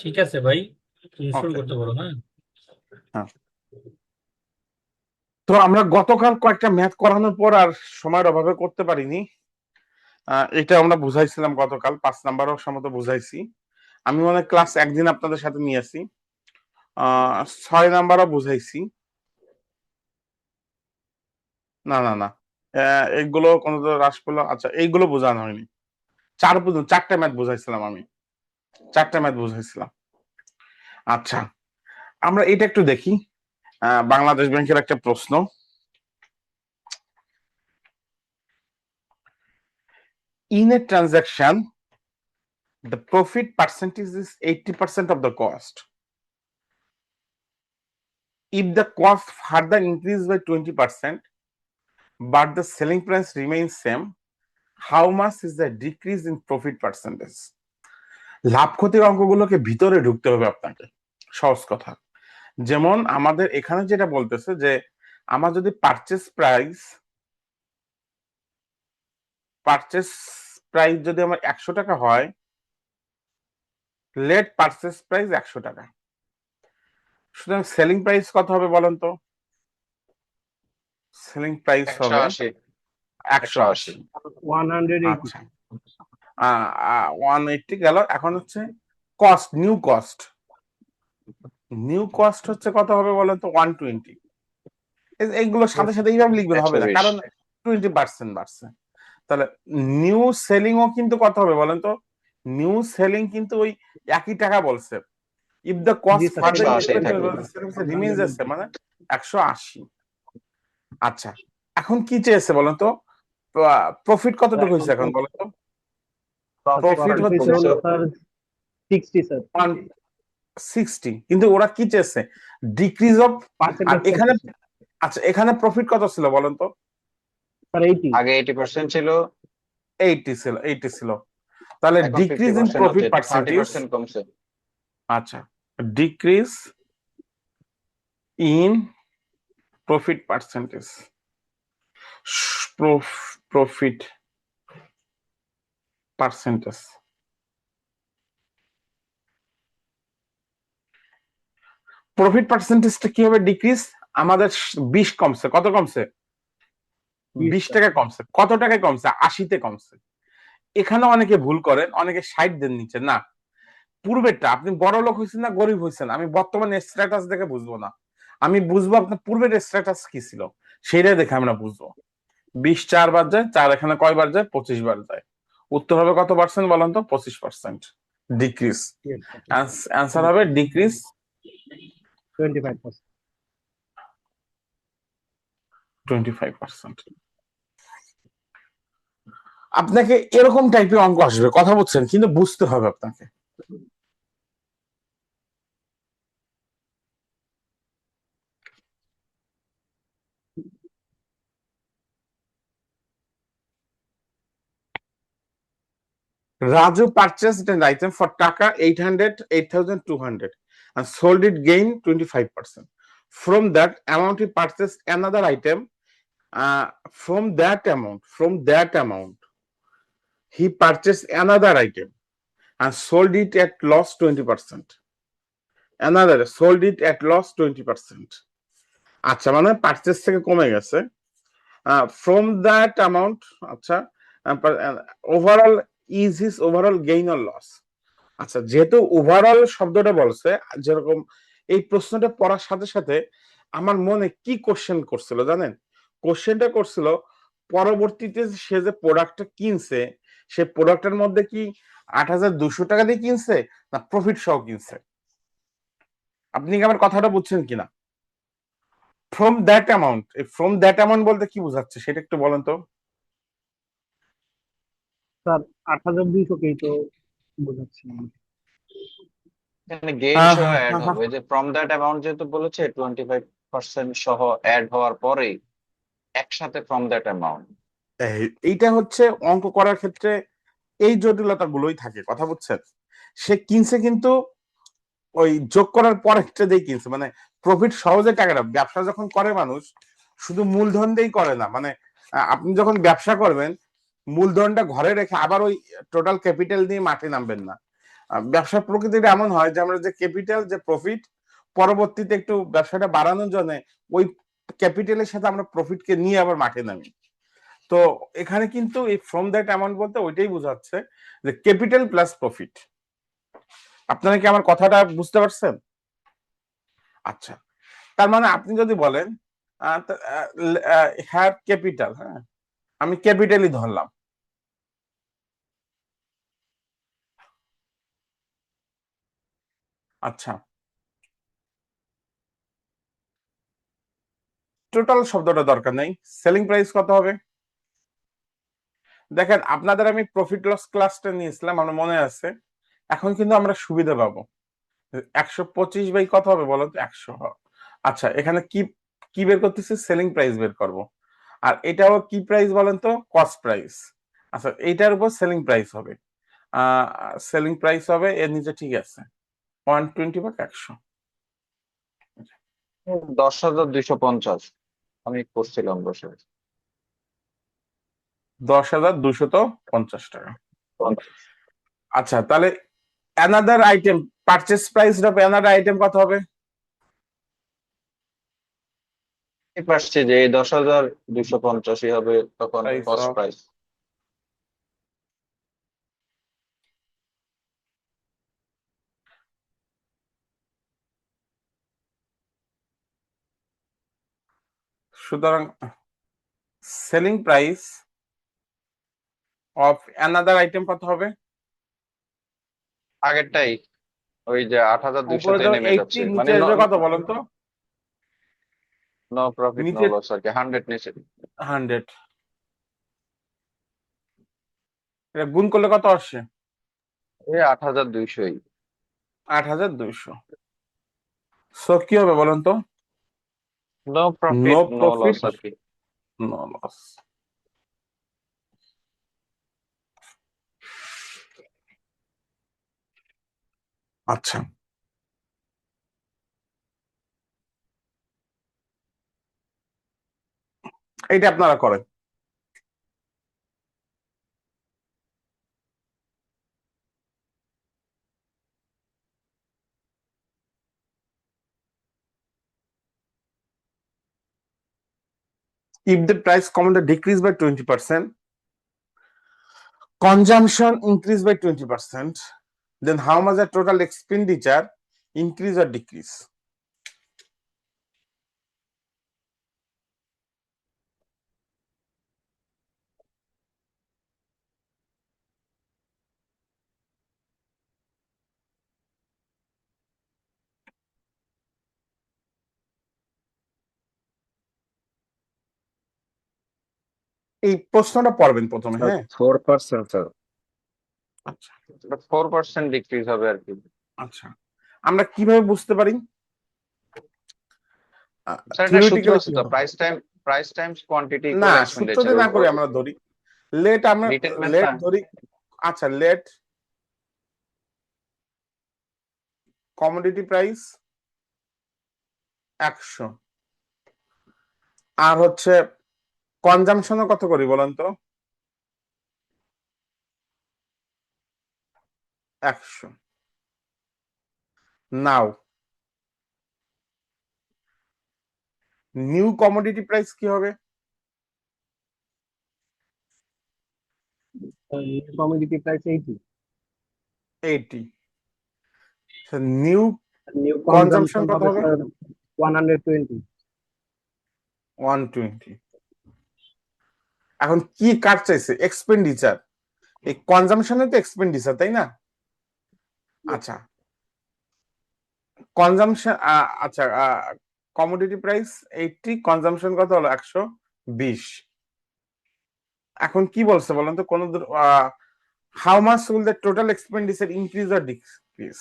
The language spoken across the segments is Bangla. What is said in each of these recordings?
ঠিক আছে ভাই, তুমি শুরু ওকে। করতে পারো। হ্যাঁ, হ্যাঁ, তো আমরা গতকাল কয়েকটা ম্যাথ করানোর পর আর সময়ের অভাবে করতে পারিনি। এটা আমরা বুঝাইছিলাম গতকাল, 5 নাম্বারও সম্ভবত বুঝাইছি। আমি মনে হয় ক্লাস একদিন আপনাদের সাথে নিয়েছি। 6 নাম্বারও বুঝাইছি। না না না, এইগুলো কোনো তো হ্রাস পেলো। আচ্ছা, এইগুলো বোঝানো হয়নি। 4 ম্যাথ বুঝাইছিলাম আমি। 4টা ম্যাথ বুঝাইছিলাম। আচ্ছা, আমরা এটা একটু দেখি। বাংলাদেশ ব্যাংকের একটা প্রশ্ন। In a transaction, the profit percentage is 80% of the cost. If the cost further increase by 20%, but the selling price remains same, how much is the decrease in profit percentage? লাভ ক্ষতির অঙ্কগুলোকে ভিতরে ঢুকতে হবে আপনাকে। সহজ কথা, যেমন আমাদের এখানে যেটা বলতেছে যে আমার যদি পারচেস প্রাইস যদি আমার 100 টাকা হয়, লেট পারচেস প্রাইস 100 টাকা, সুতরাং সেলিং প্রাইস কত হবে বলেন তো? সেলিং প্রাইস একশো হবে আশি একশো একশো আশি আশি 180। আচ্ছা, 180 গেল। এখন হচ্ছে কস্ট, নিউ কস্ট হচ্ছে কত হবে বলেন তো? 120। এইগুলোর সাথে সাথে এইভাবে লিখবেন একশো হবে না, বিশ কারণ 20% বাড়ছে। তাহলে নিউ সেলিং ও কিন্তু কত হবে বলেন তো? নিউ সেলিং কিন্তু ওই একই টাকা বলছে। If the G cost sir, further একশো সেটাই আশি থাকবে। রিমেইনস আছে, মানে 180। আচ্ছা, এখন কি চেয়েছে বলেন তো? প্রফিট কতটুকু এখন হয়েছে এখন বলেন তো? প্রফিট প্রফিট হচ্ছে হয়েছে হলো স্যার 60 স্যার। 160, কিন্তু ওরা কি চেয়েছে? Decrease of. আর পার্সেন্টেজ কত এখানে, স্যার? আচ্ছা, এখানে প্রফিট কত ছিল বলেন তো? স্যার 80। আগে 80% ছিল, 80 ছিল। তাহলে এখন fifty decrease in percent profit হচ্ছে, থার্টি পার্সেন্টেজ। পার্সেন্ট কমছে। আচ্ছা, decrease in profit percentage, profit percentage. Profit পার্সেন্টেজটা কি হবে ডিক্রিজ? আমাদের 20 কমছে, কত কমছে? 20 বিশ স্যার। টাকা কমছে। কত টাকায় কমছে? 80-তে কমছে। এখানে অনেকে ভুল করেন, অনেকে 60 দেন নিচে। না, পূর্বেরটা, আপনি বড় লোক হয়েছেন না গরিব হয়েছেন, আমি বর্তমানে স্ট্যাটাস দেখে বুঝবো না। আমি বুঝবো আপনার পূর্বের স্ট্যাটাস কি ছিল, সেটাই দেখে আমরা বুঝবো। 20 4 বার যায়, 4 এখানে কয়বার যায়? 25 বার যায়। উত্তর হবে কত পার্সেন্ট বলেন তো? 25% ডিক্রিজ। Yes, sir. অ্যান্সার হবে ডিক্রিজ 25%। 25%। আপনাকে এরকম টাইপের অঙ্ক আসবে, কথা বলছেন, কিন্তু বুঝতে হবে আপনাকে। Raju purchased an item for Taka 800, 8,200 and sold it gain 25%. From that amount, he purchased another item. From that amount, he purchased another item and sold it at loss 20%. Another sold it at loss 20%. আচ্ছা, মানে পারচেস থেকে কমে গেছে। ফ্রম দ্যাট অ্যামাউন্ট, আচ্ছা, overall is his overall gain or loss. আচ্ছা, যেহেতু ওভারঅল শব্দটা বলছে, যেরকম এই প্রশ্নটা পড়ার সাথে সাথে আমার মনে কি কোশ্চেন করছিল জানেন? কোশ্চেনটা করছিল পরবর্তীতে সে যে প্রোডাক্টটা কিনছে, সে প্রোডাক্টের মধ্যে কি 8,200 টাকা দিয়ে কিনছে না প্রফিট সহ কিনছে? আপনি কি আমার কথাটা বুঝছেন কিনা? ফ্রম দ্যাট অ্যামাউন্ট বলতে কি বোঝাচ্ছে সেটা একটু বলেন তো। স্যার 8,200 কেই তো বোঝাচ্ছি আমি। এখানে গেইন আহ, সহ হ্যাঁ, অ্যাড হ্যাঁ, হ্যাঁ। হবে, যে ফ্রম দ্যাট অ্যামাউন্ট যেহেতু বলেছে 25% সহ অ্যাড হওয়ার পরেই একসাথে ফ্রম দ্যাট অ্যামাউন্ট। এইটা হচ্ছে অঙ্ক করার ক্ষেত্রে এই জটিলতা গুলোই থাকে, কথা বুঝছেন? সে কিনছে কিন্তু ওই যোগ করার পর একটা দিয়ে কিনছে, মানে প্রফিট সহজে টাকাটা, ব্যবসা যখন করে মানুষ শুধু মূলধন দিয়েই করে না, মানে আপনি যখন ব্যবসা করবেন মূলধনটা ঘরে রেখে আবার ওই টোটাল ক্যাপিটাল দিয়ে মাঠে নামবেন না। ব্যবসার প্রকৃতিটা এমন হয় যে আমরা যে ক্যাপিটাল যে প্রফিট পরবর্তীতে একটু ব্যবসাটা বাড়ানোর জন্য ওই ক্যাপিটালের সাথে আমরা প্রফিটকে নিয়ে আবার মাঠে নামি। তো এখানে কিন্তু এই ফ্রম দ্যাট অ্যামাউন্ট বলতে ওইটাই বোঝাচ্ছে যে ক্যাপিটাল প্লাস প্রফিট। আপনারা কি আমার কথাটা বুঝতে পারছেন? আচ্ছা, তার মানে আপনি যদি বলেন হ্যাভ ক্যাপিটাল, হ্যাঁ আমি ক্যাপিটালই ধরলাম, আচ্ছা টোটাল শব্দটা দরকার নেই, সেলিং প্রাইস কত হবে? দেখেন আপনাদের আমি প্রফিট লস ক্লাসটা নিয়েছিলাম, আমার মনে আছে। এখন কিন্তু আমরা সুবিধা পাবো। 125 বাই কত হবে বলো তো? 100। আচ্ছা এখানে কি কি বের করতেছি? সেলিং প্রাইস বের করব। আর এটাও কি প্রাইস বলেন তো? Cost price. আচ্ছা এইটার উপর সেলিং প্রাইস হবে, সেলিং প্রাইস হবে এর নিচে, ঠিক আছে 120 ভাগ 100। 10,250 আমি করছিলাম বসে। 10,250 টাকা। আচ্ছা তাহলে another item, purchase price of another item কত হবে? পারছি যে এই 10,250 হবে তখন প্রাইস কস্ট অফ, প্রাইস। সুতরাং selling price of another item কত হবে? আগেরটাই, ওই যে উপরে 8,200 তো নেমে 80, যাচ্ছে, মানে নিচে আসবে কত বলেন তো? নো প্রফিট নো নিচে লস আর কি, 100 নিচে। 100, এটা গুণ করলে কত আসছে? এই 8,200। 8,200। সো কি হবে বলেন তো? No no profit no profit loss আর কি। No loss. আচ্ছা এইটা আপনারা করেন। If the price commodity decrease by 20%, consumption increase by 20%, then how much the total expenditure increase or decrease? এই প্রশ্নটা পড়বেন প্রথমে, হ্যাঁ? 4%, স্যার। আচ্ছা 4% ডিক্রিজ হবে আর কি। আচ্ছা, আমরা কিভাবে বুঝতে পারি? স্যার এটা সূত্র থিওরিটিক্যালি আছে কি তো, হবে? প্রাইস টাইমস কোয়ান্টিটি না, ইকুয়াল সূত্র এক্সপেন্ডিচার। দিয়ে না করে আমরা ধরি, লেট আমরা রিটেন ম্যাথ লেট না? ধরি। আচ্ছা লেট কমোডিটি প্রাইস 100, আর হচ্ছে কনজামশনও কত করি বলেন তো? 100। নাও নিউ কমোডিটি প্রাইস কি হবে? Community price 80, 80। New new consumption consumption কত হবে হবে? স্যার 120। 120। এখন কি কাট চাইছে? এক্সপেন্ডিচার। এই কনজামশনে তো এক্সপেন্ডিচার, তাই না? আচ্ছা কনজামশন, আচ্ছা কমোডিটি প্রাইস 80, কনজামশন কত হলো? 120। এখন কি বলছে বলেন তো? কোন how much will the total expenditure increase or decrease?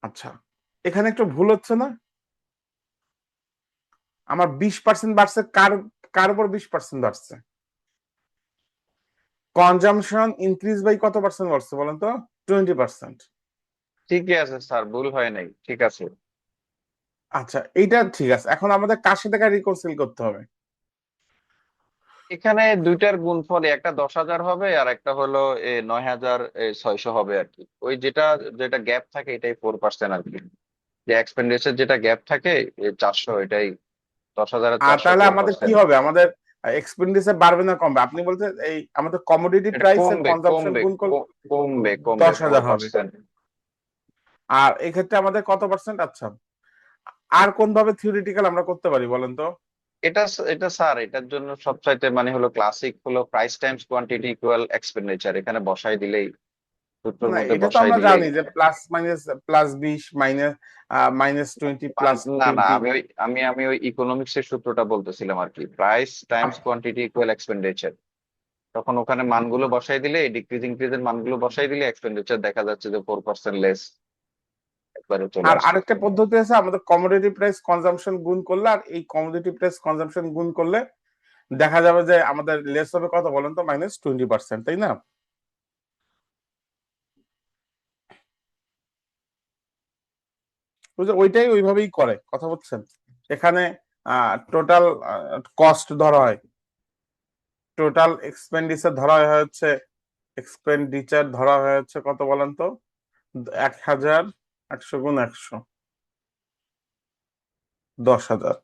আচ্ছা এখানে একটু ভুল হচ্ছে না? আমার 20% বাড়ছে, কার কার উপর 20% বাড়ছে? কনজামশন ইনক্রিজ বাই কত পার্সেন্ট বাড়ছে বলেন তো? 20%। ঠিকই আছে স্যার, ভুল হয় নাই, ঠিক আছে। আচ্ছা এইটা ঠিক আছে, এখন আমাদের কার সাথে কার রিকনসিল করতে হবে? এখানে দুইটার গুণফল, একটা 10,000 হবে আর একটা হলো 9,600 হবে আর কি। ওই যেটা যেটা গ্যাপ থাকে এটাই 4% আর কি। যে এক্সপেন্ডিচার যেটা গ্যাপ থাকে 400, এটাই 10,000 আর 400, তাহলে আমাদের কি 4%। হবে, আমাদের এক্সপেন্ডিচার বাড়বে না কমবে? আপনি বলতে এই আমাদের কমোডিটি এটা প্রাইস এর কমবে কনজাম্পশন কমবে গুণ করলে কমবে কমবে 10,000 হবে। 4%। আর এক্ষেত্রে আমাদের কত পার্সেন্ট? আচ্ছা, আর কোন ভাবে থিওরিটিক্যাল আমরা করতে পারি বলেন তো? এটা এটা স্যার, এটার জন্য সবচাইতে মানে হলো ক্লাসিক হলো price Times quantity equal expenditure, এখানে বসাই দিলেই, সূত্রের না, মধ্যে এটা তো বসাই আমরা দিলেই। জানি যে প্লাস মাইনাস, +20 মাইনাস -20 না না, +20। আমি ওই ইকোনমিক্স এর সূত্রটা বলতেছিলাম আর কি, price Times quantity equal expenditure. তখন ওখানে মানগুলো বসাই দিলে, ডিক্রিজ ইনক্রিজের মানগুলো বসাই দিলে এক্সপেন্ডিচার দেখা যাচ্ছে যে 4% লেস একবারে চলে আর আসছে। আরেকটা পদ্ধতি আছে, আমাদের কমোডিটি প্রাইস কনজাম্পশন গুণ করলে, আর এই কমোডিটি প্রাইস কনজাম্পশন গুণ করলে দেখা যাবে যে আমাদের লেস হবে কত বলেন তো? -20%, তাই না? বুঝলে ওইটাই ওইভাবেই করে, কথা বলছেন। এখানে টোটাল কস্ট ধরা হয়, টোটাল এক্সপেন্ডিচার ধরা হচ্ছে, এক্সপেন্ডিচার ধরা হচ্ছে কত বলেন তো? 1,000, 100 গুণ 100, 10,000।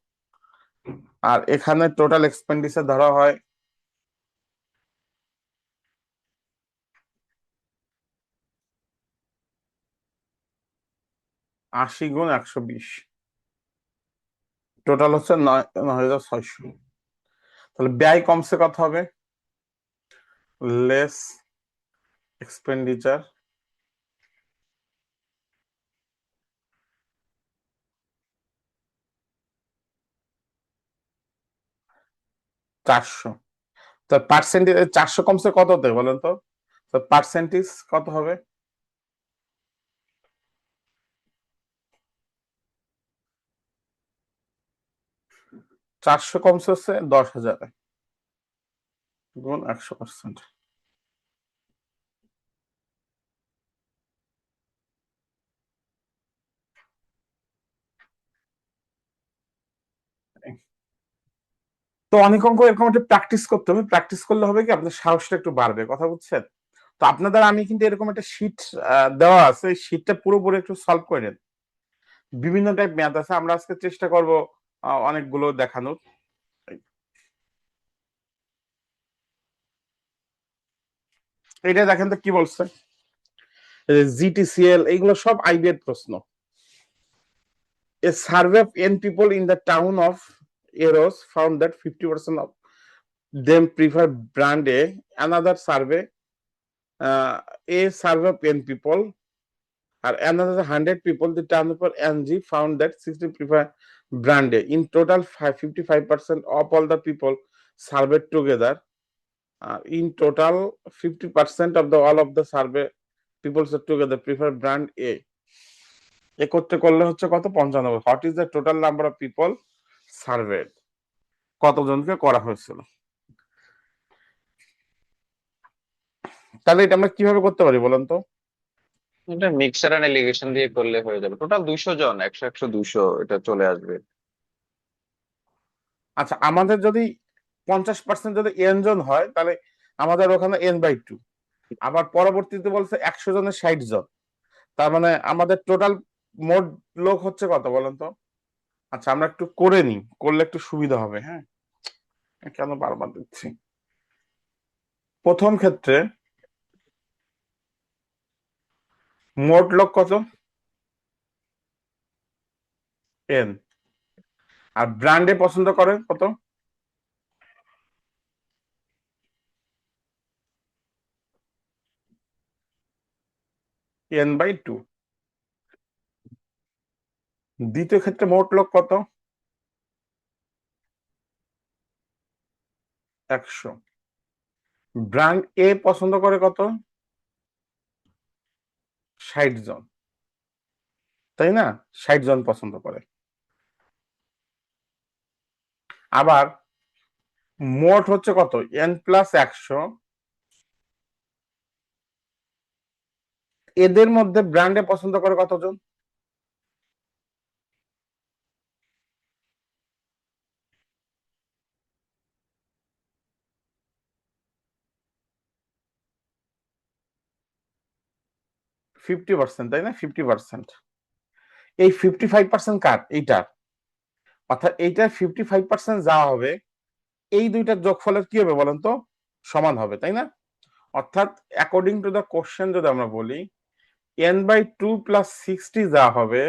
আর এখানে টোটাল এক্সপেন্ডিচার ধরা হয় 80 গুণ 120, টোটাল হচ্ছে 9,600। তাহলে ব্যয় কমছে কত হবে? Less expenditure, 400। তো পার্সেন্টেজ 400 কমছে কততে বলেন তো? তো পার্সেন্টেজ কত হবে? 400 কমছে হচ্ছে 10,000 গুণ 100%। তো অনেক অঙ্ক এরকম একটা প্র্যাকটিস করতে হবে, প্র্যাকটিস করলে হবে কি আপনার সাহসটা একটু বাড়বে, কথা বুঝছেন? তো আপনাদের আমি কিন্তু এরকম একটা শীট দেওয়া আছে, এই শীটটা পুরোপুরি একটু সলভ করে নেন। বিভিন্ন টাইপ ম্যাথ আছে, আমরা আজকে চেষ্টা করব অনেকগুলো দেখানোর। এটা দেখেন তো কি বলছে, জিটিসিএল, এইগুলো সব আইবিএর প্রশ্ন। A survey of N people in the town of Eros found that 50% of them prefer brand A. Another survey, A survey of N people, or another 100 people, the town of NG found that 60 prefer brand A. In total, 55% of all the people surveyed together. In total, 50% of the all of the survey people together prefer brand A. একত্রে করলে হচ্ছে কত? 95। What is the total number of people served? কতজনকে করা হয়েছিল? তাহলে এটা আমরা কিভাবে করতে পারি বলেন তো? এটা মিক্সার এন্ড এলিগেশন দিয়ে করলে হয়ে যাবে, টোটাল 200 জন, 100 100 200 এটা চলে আসবে। আচ্ছা, আমাদের যদি 50% যদি এন জন হয়, তাহলে আমাদের ওখানে n/2। আবার পরবর্তীতে বলছে 100 জনের 60 জন, তার মানে আমাদের টোটাল মোট লোক হচ্ছে কত বলেন তো? আচ্ছা, আমরা একটু করে নিই, করলে একটু সুবিধা হবে। হ্যাঁ, কেন বারবার দিচ্ছি? প্রথম ক্ষেত্রে মোট লোক কত? এন। আর ব্র্যান্ডে পছন্দ করে কত? n/2। দ্বিতীয় ক্ষেত্রে মোট লোক কত? 100। ব্র্যান্ড এ পছন্দ করে কত? 60 জন, তাই না? 60 জন পছন্দ করে। আবার মোট হচ্ছে কত? n+100। এদের মধ্যে ব্র্যান্ডে পছন্দ করে কতজন? 50%, তাই না? 50%। এই 55% কার? এইটার। অর্থাৎ এইটার 55% যা হবে এই দুইটার যোগফলের কি হবে বলেন তো? সমান হবে, তাই না? অর্থাৎ অ্যাকর্ডিং টু দ্য কোশ্চেন যদি আমরা বলি n/2 + 60 যা হবে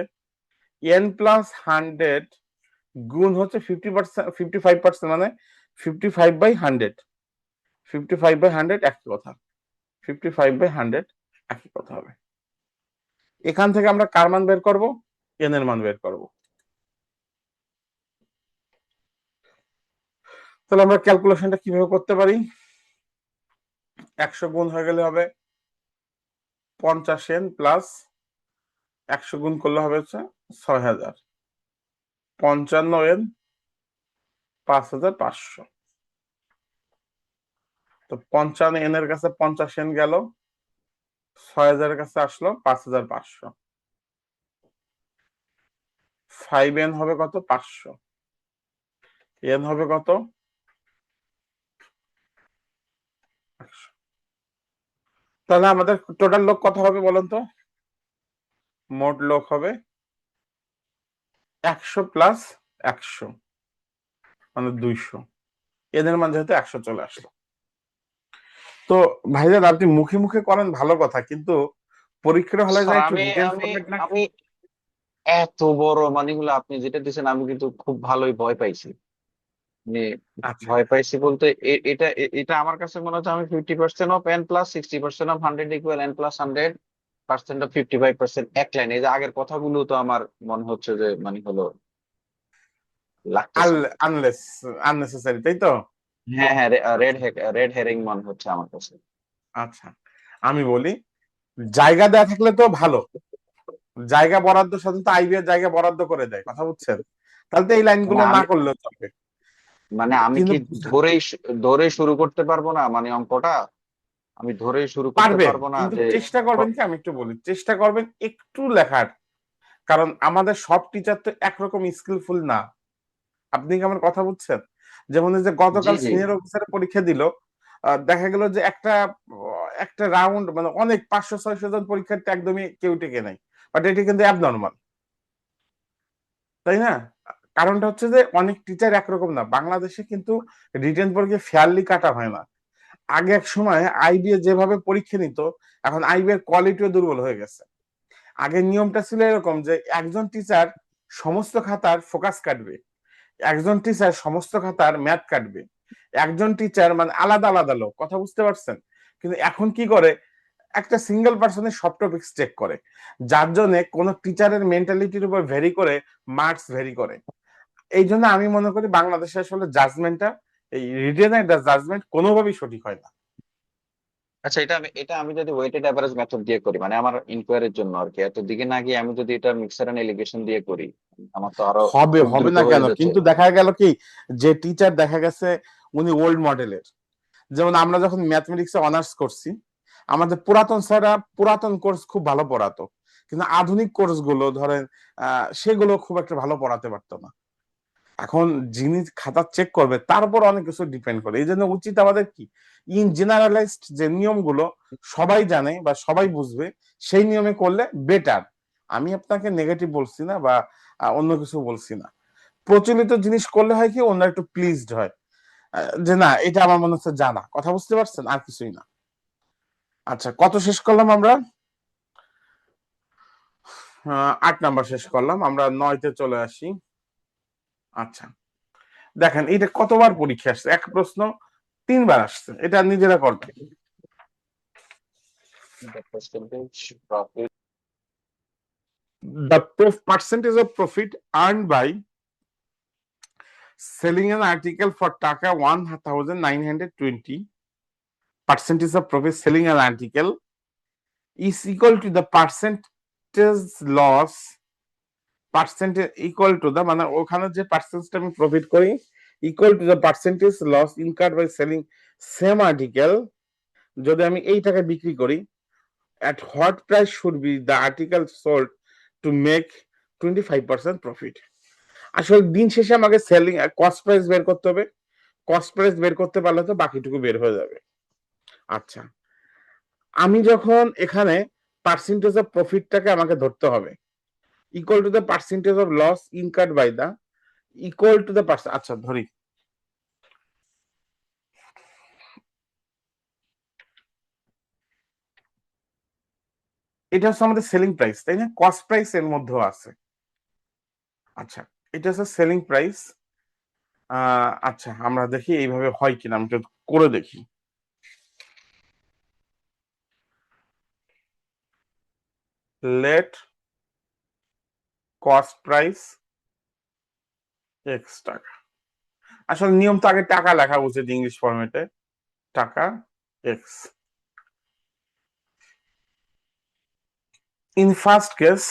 n + 100 গুণ হচ্ছে 50%, 55%, মানে 55/100। 55/100 একই কথা, 55/100 একই কথা হবে। এখান থেকে আমরা কার মান বের করব? n এর মান বের করব। তাহলে আমরা ক্যালকুলেশনটা কিভাবে করতে পারি? 100 গুণ হয়ে গেলে হবে 50n প্লাস 100 গুণ করলে হবে হচ্ছে 6000, 55n 5500। তো 55n এর কাছে 50n গেল, 6000 এর কাছে আসলো 5500। 5n হবে কত? 500। n হবে কত? 100। তাহলে আমাদের টোটাল লোক কত হবে বলেন তো? মোট লোক হবে 100 প্লাস 100 মানে 200। এদের মান যেহেতু 100 চলে আসলো। তো ভাইজান আপনি মুখে মুখে করেন ভালো কথা, কিন্তু পরীক্ষার হলে স্যার যায় একটু আমি ডিটেলস আমি ফরম্যাট না। আমি এত বড় মানিগুলো আপনি যেটা দিচ্ছেন আমি কিন্তু খুব ভালোই ভয় পাইছি। মানে আচ্ছা, ভয় পাইছি বলতে এটা আমার কাছে মনে হচ্ছে আমি 50% of n plus 60% of 100 equal n plus 100% of 55% এক লাইন। এই যে আগের কথাগুলো তো আমার মনে হচ্ছে যে মানে হলো লাগতেছে না। আনলেস আননেসেসারি, তাই তো? হ্যাঁ হ্যাঁ, আচ্ছা রেড হেরিং মনে হচ্ছে আমার কাছে। আচ্ছা, আমি বলি জায়গা দেয়া থাকলে তো ভালো, জায়গা বরাদ্দ সাধারণত আইবিএর জায়গা বরাদ্দ করে দেয়, কথা বুঝছেন? তাহলে তো এই মানে লাইনগুলো না আমি করলেও চলবে। মানে আমি কিন্তু কি ধরেই শুরু করতে পারবো না? মানে অঙ্কটা আমি ধরেই শুরু করতে পারবেন, পারবো না কিন্তু যে চেষ্টা করবেন কি, আমি একটু বলি, চেষ্টা করবেন একটু লেখার। কারণ আমাদের সব টিচার তো একরকম স্কিলফুল না। আপনি কি আমার কথা বুঝছেন? যেমন এই যে জি গতকাল জি। সিনিয়র অফিসারের পরীক্ষা দিল, দেখা গেল যে একটা একটা রাউন্ড মানে অনেক 500-600 জন পরীক্ষার্থী একদমই কেউ টেকে নাই। বাট এটি কিন্তু অ্যাবনর্মাল, তাই না? কারণটা হচ্ছে যে অনেক টিচার একরকম না। বাংলাদেশে কিন্তু রিটেন পরীক্ষা ফেয়ারলি কাটা হয় না। আগে এক সময় আইবিএ যেভাবে পরীক্ষা নিত, এখন আইবিএর কোয়ালিটিও দুর্বল হয়ে গেছে। আগের নিয়মটা ছিল এরকম যে একজন টিচার সমস্ত খাতার ফোকাস কাটবে, একজন টিচার সমস্ত খাতার ম্যাথ কাটবে, একজন টিচার মানে আলাদা আলাদা লোক, কথা বুঝতে পারছেন? কিন্তু এখন কি করে, একটা সিঙ্গেল পার্সনের সব টপিকস চেক করে, যার জন্য কোন টিচারের মেন্টালিটির উপর ভেরি করে মার্কস ভেরি করে। এই জন্য আমি মনে করি বাংলাদেশে আসলে জাজমেন্টটা, এই রিটেনের জাজমেন্ট কোনোভাবেই সঠিক হয় না। আচ্ছা, এটা আমি যদি ওয়েটেড অ্যাভারেজ মেথড দিয়ে করি মানে আমার ইনকোয়ারির জন্য আর কি, এত দিকে না গিয়ে আমি যদি এটা মিক্সার এন্ড এলিগেশন দিয়ে করি আমার তো আরো হবে, খুব হবে দ্রুত না হয়ে কেন? যাচ্ছে। কিন্তু দেখা গেল কি, যে টিচার দেখা গেছে উনি ওল্ড মডেলের। যেমন আমরা যখন ম্যাথমেটিক্সে অনার্স করছি, আমাদের পুরাতন স্যাররা পুরাতন কোর্স খুব ভালো পড়াতো, কিন্তু আধুনিক কোর্স গুলো ধরেন সেগুলো খুব একটা ভালো পড়াতে পারতো না। এখন যিনি খাতা চেক করবে তার উপর অনেক কিছু ডিপেন্ড করে। এই জন্য উচিত আমাদের কি, ইন জেনারেলাইজড যে নিয়মগুলো সবাই জানে বা সবাই বুঝবে, সেই নিয়মে করলে বেটার। আমি আপনাকে নেগেটিভ বলছি না বা অন্য কিছু বলছি না। প্রচলিত জিনিস করলে হয় কি, অন্য একটু প্লিজড হয়, যে না এটা আমার মনে হচ্ছে জানা, কথা বুঝতে পারছেন, আর কিছুই না। আচ্ছা, কত শেষ করলাম আমরা? 8 নাম্বার শেষ করলাম, আমরা 9-তে চলে আসি। আচ্ছা, দেখেন এটা কতবার পরীক্ষা আসছে, এক প্রশ্ন 3বার আসছে, এটা নিজেরা করবে। The percentage profit The percentage of profit earned by selling an article for টাকা 1920, percentage of profit selling an article is equal to the percentage loss, percentage equal to the মানে ওখানে যে পার্সেন্টেজটা আমি প্রফিট করি equal to the percentage loss incurred by selling same article, যদি আমি এই টাকায় বিক্রি করি, at what price should be the article sold to make 25% profit। আসলে দিন শেষে আমাকে সেলিং কস্ট প্রাইস বের করতে হবে, কস্ট প্রাইস বের করতে পারলে তো বাকিটুকু বের হয়ে যাবে। আচ্ছা, আমি যখন এখানে পার্সেন্টেজ অফ প্রফিটটাকে আমাকে ধরতে হবে, equal to the percentage of loss incurred by the, equal to the percent. আচ্ছা ধরি এটা হচ্ছে আমাদের সেলিং প্রাইস, তাই না? কস্ট প্রাইস এর মধ্যেও আছে। আচ্ছা এটা হচ্ছে সেলিং প্রাইস। আচ্ছা আমরা দেখি এইভাবে হয় কিনা, আমি একটু করে দেখি। লেট কস্ট প্রাইস এক্স টাকা। আসলে নিয়ম তো আগে টাকা লেখা উচিত ইংলিশ ফরম্যাটে, টাকা X. In first case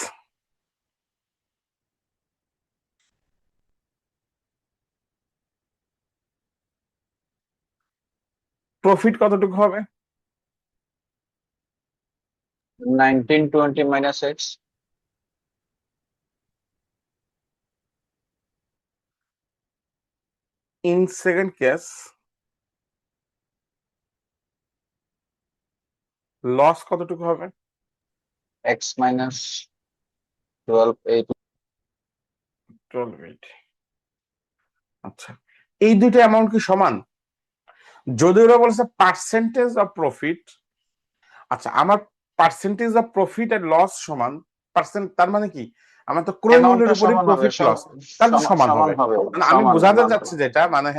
profit কতটুকু হবে? 1920 minus x. In second case loss কতটুকু হবে? X minus 12 1280। আচ্ছা এই দুইটা অ্যামাউন্ট কি সমান? যদি ওরা বলেছে পার্সেন্টেজ অফ প্রফিট, আচ্ছা আমার পার্সেন্টেজ অফ প্রফিট আর লস সমান পার্সেন্ট, তার মানে কি আমার তো ক্রয় মূল্যের অ্যামাউন্টটা উপরে সমান হবে, প্রফিট লস, তাহলে তো সমান হবে। মানে আমি বোঝাতে চাচ্ছি যেটা মানে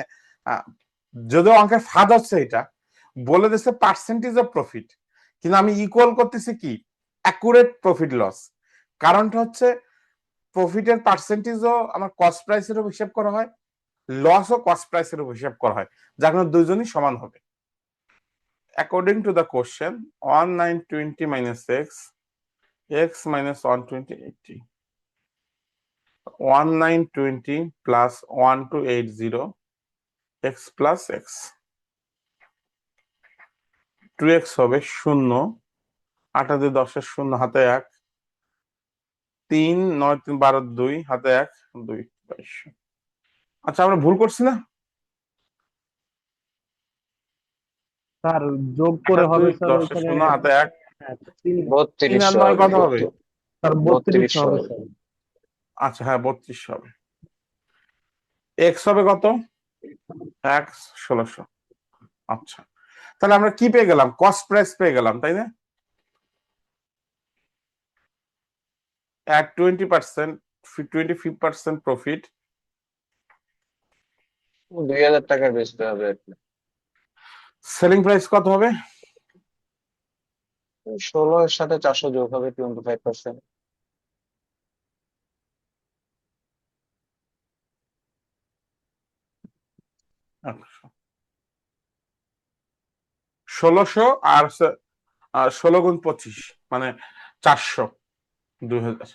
যদিও অঙ্কের ফাঁদ হচ্ছে এটা, বলে দিচ্ছে পার্সেন্টেজ অফ প্রফিট, কিন্তু আমি ইকুয়াল করতেছি কি অ্যাকুরেট প্রফিট লস। কারণটা হচ্ছে প্রফিটের পার্সেন্টেজও আমার কস্ট প্রাইসের উপর হিসাব করা হয়, লস ও কস্ট প্রাইসের উপর হিসাব করা হয়, যার কারণে দুইজনই সমান হবে। According to the question, 1920 minus x, x minus 120, 80. 1920 plus 1280, x plus x. 2x হবে 0, 8 দিয়ে 10 এর 0 হাতে 1, 3 9 3 12 2 হাতে 1 2 22। আচ্ছা আমরা ভুল করছি না? স্যার যোগ করে হবে স্যার 10 এর ওইখানে 0 হাতে 1, হ্যাঁ, তিন 3 আর 3200 9 হবে, কত হবে? স্যার 32 হবে স্যার। আচ্ছা হ্যাঁ 32 হবে। x হবে কত? x 1600। আচ্ছা তাহলে আমরা কি পেয়ে গেলাম? কস্ট প্রাইস পেয়ে গেলাম, তাই না? at 20%, 25% প্রফিট, 2000 টাকার বেচতে হবে আর কি। সেলিং প্রাইস কত হবে? 16 এর সাথে 400 যোগ হবে 25%। 1600 আর 16 গুণ 25 মানে 400, 2000।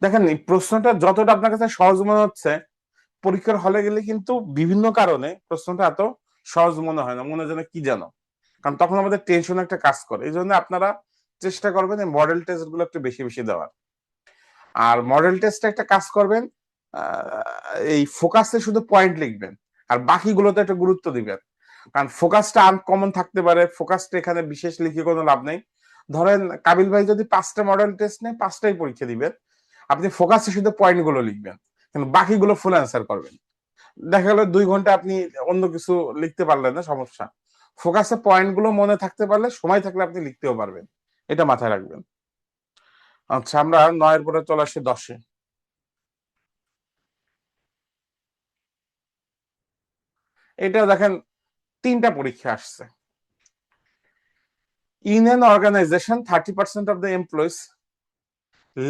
দেখেন এই প্রশ্নটা যতটা আপনার কাছে সহজ মনে হচ্ছে, পরীক্ষার হলে গেলে কিন্তু বিভিন্ন কারণে প্রশ্নটা এত সহজ মনে হয় না, মনে হয় যেন কি জানো, কারণ তখন আমাদের টেনশন একটা কাজ করে। এই জন্য আপনারা চেষ্টা করবেন এই মডেল টেস্ট গুলো একটু বেশি বেশি দেওয়ার। আর মডেল টেস্টে একটা কাজ করবেন, এই ফোকাসে শুধু পয়েন্ট লিখবেন আর বাকিগুলোতে একটা গুরুত্ব দিবেন, কারণ ফোকাসটা আনকমন থাকতে পারে, ফোকাসটা এখানে বিশেষ লিখে কোনো লাভ নেই। ধরেন কাবিল ভাই যদি 5টা মডেল টেস্ট নেয় 5টাই পরীক্ষা দিবেন, আপনি ফোকাসে শুধু পয়েন্ট গুলো লিখবেন কিন্তু বাকিগুলো ফুল অ্যান্সার করবেন। দেখা গেল 2 ঘন্টা আপনি অন্য কিছু লিখতে পারলেন না, সমস্যা, ফোকাসে পয়েন্ট গুলো মনে থাকতে পারলে সময় থাকলে আপনি লিখতেও পারবেন, এটা মাথায় রাখবেন। আচ্ছা আমরা 9 পরে চলে আসি 10-এ। এটা দেখেন 3টা পরীক্ষা আসছে। In an organization, 30% of the employees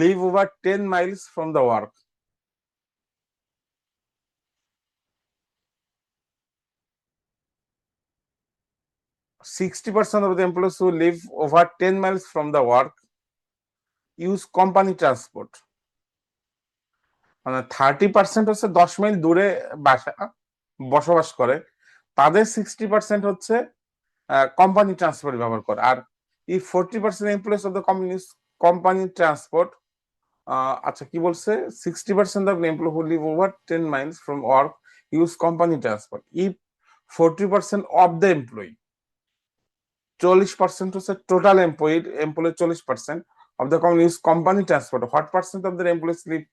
live over 10 miles from the work. %60 of the employees who live over 10 miles from the work use company transport. মানে 30% হচ্ছে 10 মাইল দূরে বাসা বসবাস করে, তাদের 60% হচ্ছে কোম্পানি ট্রান্সপোর্ট ব্যবহার করে। আর এই 40% employees of the company transport, আচ্ছা কি বলছে, 60% of the employees who live over 10 miles from work use company transport. If 40% of the employee, 40% হচ্ছে total employee 40% of the company use company transport. What percent of their employees live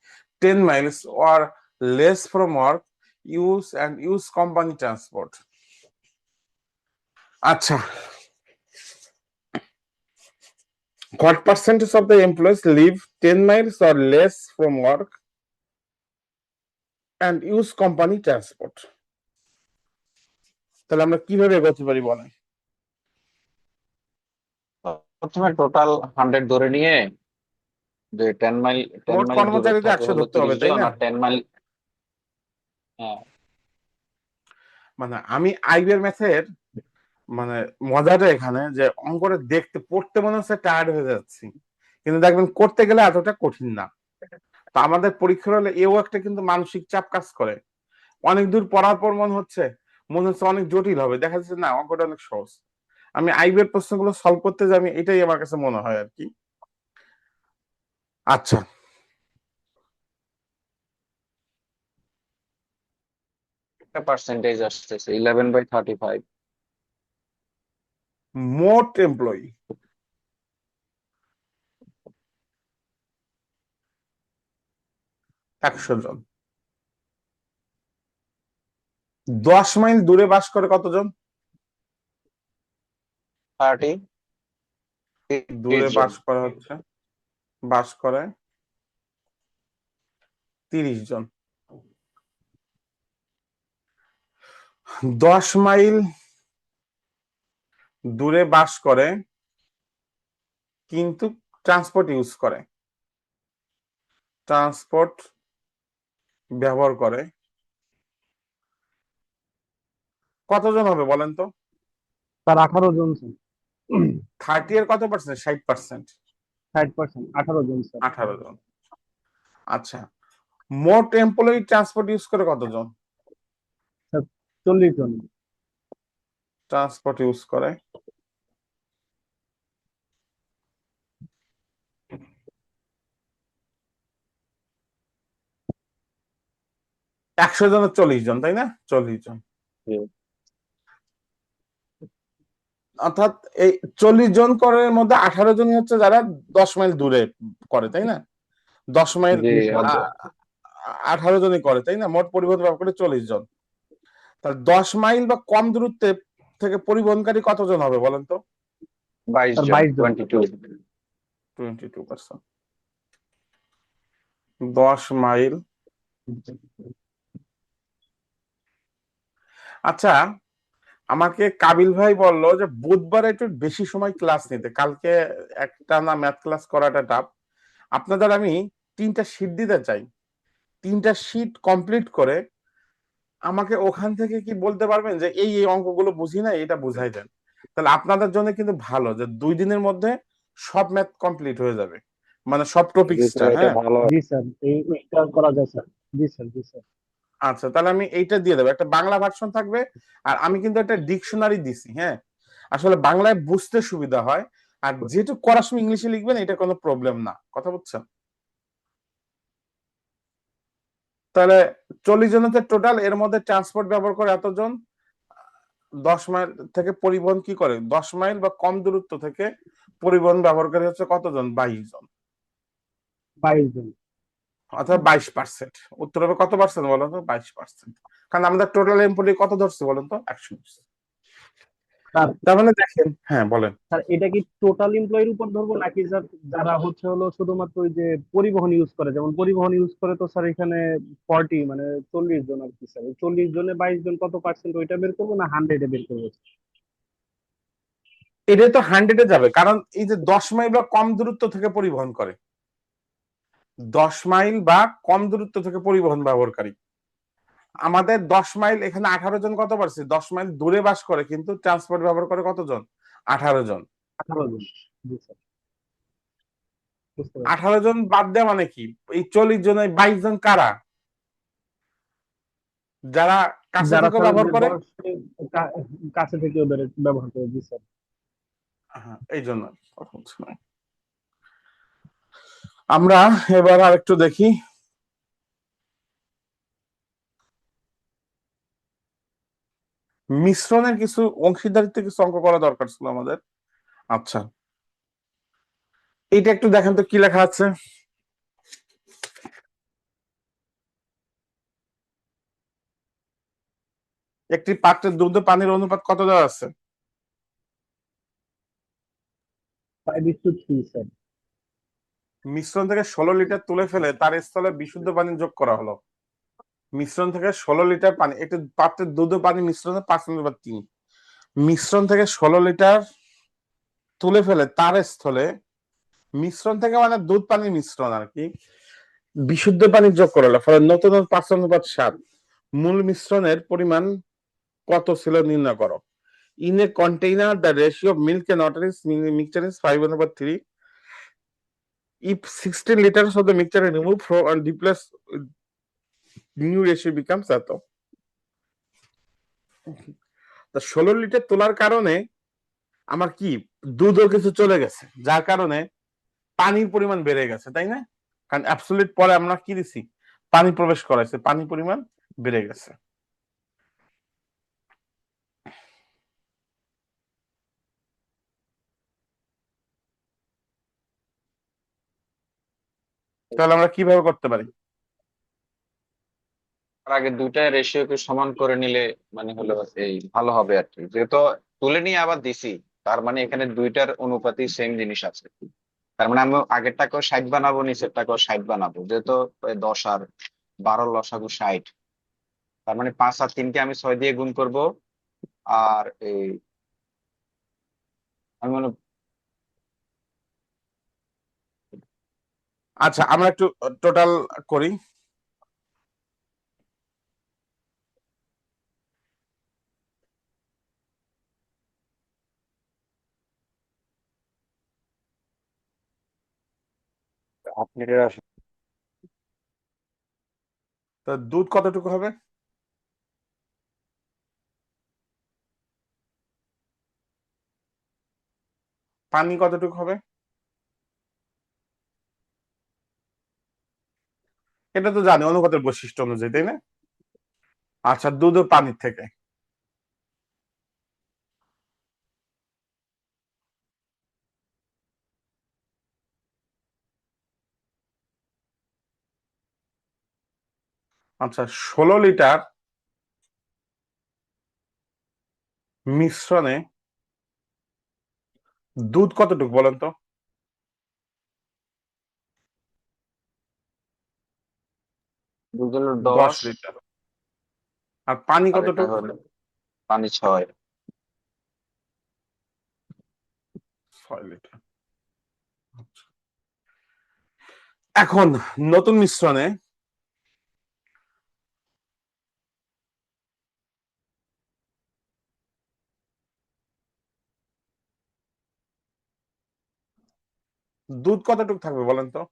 10 miles or less from work use company transport? আচ্ছা, what percentage of the employees live 10 miles or less from work and use company transport? তাহলে আমরা কিভাবে এগোতে পারি বলেন? প্রথমে টোটাল 100 ধরে নিয়ে যে টেন মোট মাইল দূরত্ব কর্মচারীদের হবে 100 হলো ধরতে 30 হবে, তাই জন, না? আর 10 মাইল, হ্যাঁ মানে আমি আইবিএর ম্যাথের মানে মজাটা এখানে যে অঙ্কটা দেখতে পড়তে মনে হচ্ছে টায়ার্ড হয়ে যাচ্ছি, কিন্তু দেখবেন করতে গেলে এতটা কঠিন না। তো আমাদের পরীক্ষার হলে এও একটা কিন্তু মানসিক চাপ কাজ করে। অনেক দূর পড়ার পর মনে হচ্ছে অনেক জটিল হবে, দেখা যাচ্ছে না অঙ্কটা অনেক সহজ। আমি আইবিএর প্রশ্নগুলো সলভ করতে যাই, এটাই আমার কাছে মনে হয় আর কি। আচ্ছা, একটা পার্সেন্টেজ আসতেছে 11/35। মোট এমপ্লয়ি 100 জন, 10 মাইল দূরে বাস করে কতজন? 30 দূরে জন। বাস করে 30 জন। 10 মাইল দূরে বাস করে কিন্তু ট্রান্সপোর্ট ব্যবহার করে কতজন হবে বলেন তো? স্যার 18 জন স্যার। 30 এর কত পার্সেন্ট? 60%। 60%, 18 জন স্যার। 18 জন। আচ্ছা, মোট এমপ্লয়ি ট্রান্সপোর্ট ইউজ করে কতজন? স্যার 40 জন। ট্রান্সপোর্ট ইউজ করে 100 জনের 40 জন, তাই না? 40 জন, অর্থাৎ এই 40 জন করের মধ্যে 18 জনই হচ্ছে যারা 10 মাইল দূরে করে, তাই না? 10 মাইল জি, 18 জনই করে, তাই না? মোট পরিবহন ব্যবহার করে 40 জন। তাহলে 10 মাইল বা কম দূরত্বে থেকে পরিবহনকারী কতজন হবে বলেন তো? 22 স্যার জন, 22 জন। 22%। 10 মাইল। আচ্ছা, আমাকে কাবিল ভাই বললো যে বুধবার একটু বেশি সময় ক্লাস নিতে, কালকে একটা না ম্যাথ ক্লাস করাটা টাফ। আপনাদের আমি 3টা শীট দিতে চাই, 3টা শীট কমপ্লিট করে আমাকে ওখান থেকে কি বলতে পারবেন যে এই এই অঙ্কগুলো বুঝি না, এটা বুঝাই দেন। তাহলে আপনাদের জন্য কিন্তু ভালো যে 2 দিনের মধ্যে সব ম্যাথ কমপ্লিট হয়ে যাবে, মানে সব টপিকসটা। এটা হ্যাঁ, ভালো। জি স্যার, এইটা করা যায় স্যার। জি স্যার, জি স্যার। আচ্ছা, তাহলে আমি এইটা দিয়ে দেবো, একটা বাংলা ভার্সন থাকবে। আর আমি কিন্তু একটা ডিকশনারি দিছি, হ্যাঁ, আসলে বাংলায় বুঝতে সুবিধা হয়। আর যেহেতু করার সময় ইংলিশে লিখবেন, এটা কোনো প্রবলেম না, কথা বুঝছেন? তাহলে 40 জনের টোটাল, এর মধ্যে ট্রান্সপোর্ট ব্যবহার করে এতজন। 10 মাইল থেকে পরিবহন কি করে, 10 মাইল বা কম দূরত্ব থেকে পরিবহন ব্যবহারকারী হচ্ছে কতজন? 22 জন, 22 জন। অর্থাৎ 22%। উত্তর হবে কত পার্সেন্ট বলেন তো? 22%। কারণ আমাদের টোটাল এমপ্লয়ি কত ধরছে বলেন তো? 100। স্যার, তার মানে দেখেন, হ্যাঁ বলেন। স্যার এটা কি টোটাল এমপ্লয়ির উপর ধরবো নাকি স্যার যারা হচ্ছে হলো শুধুমাত্র ওই যে পরিবহন ইউজ করে, যেমন পরিবহন ইউজ করে তো স্যার এখানে 40 মানে 40 জন আর কি স্যার। 40 জনে 22 জন কত পার্সেন্ট ওইটা বের করবো না 100-এ বের করবো? এটা তো 100-এ যাবে, কারণ এই যে 10 মাইল বা কম দূরত্ব থেকে পরিবহন করে, 10 মাইল বা কম দূরত্ব থেকে পরিবহন ব্যবহারকারী আমাদের 10 মাইল, এখানে 18 জন কত পারছে? 10 মাইল দূরে বাস করে কিন্তু ট্রান্সপোর্ট ব্যবহার করে কতজন? 18 জন। 18 জন। জি স্যার, বুঝতে পারছি। 18 জন বাদ দেওয়া মানে কি? এই 40 জনে 22 জন কারা? যারা কাছে যারা থেকে স্যার ব্যবহার যে করে। 10 কা- কাছে থেকে ব্যবহার করে। জি স্যার। হ্যাঁ, এই জন্য কথা বলছি না। আমরা এবার আরেকটু দেখি, মিশ্রণের কিছু অংশীদারিত্বের কিছু অঙ্ক করা দরকার ছিল আমাদের। আচ্ছা, এইটা একটু দেখেন তো কি লেখা আছে। একটি পাত্রের দুধ ও পানির অনুপাত কত দেওয়া আছে? 5:3 স্যার। মিশ্রণ থেকে 16 লিটার তুলে ফেলে তার স্থলে বিশুদ্ধ পানি যোগ করা হলো। মিশ্রণ থেকে 16 লিটার পানি, একটি পাত্রের দুধ ও পানি মিশ্রণে 5:3। মিশ্রণ থেকে 16 লিটার তুলে ফেলে তার স্থলে মিশ্রণ থেকে মানে দুধ পানির মিশ্রণ আর কি, বিশুদ্ধ পানি যোগ করা হলো, ফলে নতুন 5:7। মূল মিশ্রণের পরিমাণ কত ছিল নির্ণয় করো। In a container, the ratio of milk and water is mixture is 5:3. If 16 liters of the mixture are removed from and replaced with new ratio becomes এত। তা 16 লিটার তোলার কারণে আমার কি দুধও কিছু চলে গেছে, যার কারণে পানির পরিমাণ বেড়ে গেছে, তাই না? কারণ অ্যাবসলিউট পরে আমরা কি দিছি, পানি প্রবেশ করাইছে, পানির পরিমাণ বেড়ে গেছে। তাহলে আমরা কিভাবে করতে পারি? তার আগে দুইটা রেশিওকে সমান করে নিলে মানে হলো এই ভালো হবে আর কি, যেহেতু তুলে নিয়ে আবার দিছি, তার মানে এখানে দুইটার অনুপাতই সেম জিনিস আছে। তার মানে আমি আগেরটাকেও 60 বানাবো, নিচেরটাকেও 60 বানাবো, যেহেতু 10 আর 12 লসাগু 60। তার মানে 5 আর 3কে আমি 6 দিয়ে গুণ করব। আর এই আমি মনে আচ্ছা, আমরা একটু টোটাল করি। আপনাদের তো দুধ কতটুকু হবে? পানি কতটুকু হবে? এটা তো জানি অনুপাতের বৈশিষ্ট্য অনুযায়ী, তাই না? আচ্ছা, দুধ ও পানির থেকে আচ্ছা 16 লিটার মিশ্রণে দুধ কতটুকু বলেন তো? 10 10। লিটার। আর পানি আর এটা কতটুকু? হলো পানি 6। 6 লিটার। আচ্ছা। এখন নতুন মিশ্রণে দুধ কতটুকু থাকবে বলেন তো?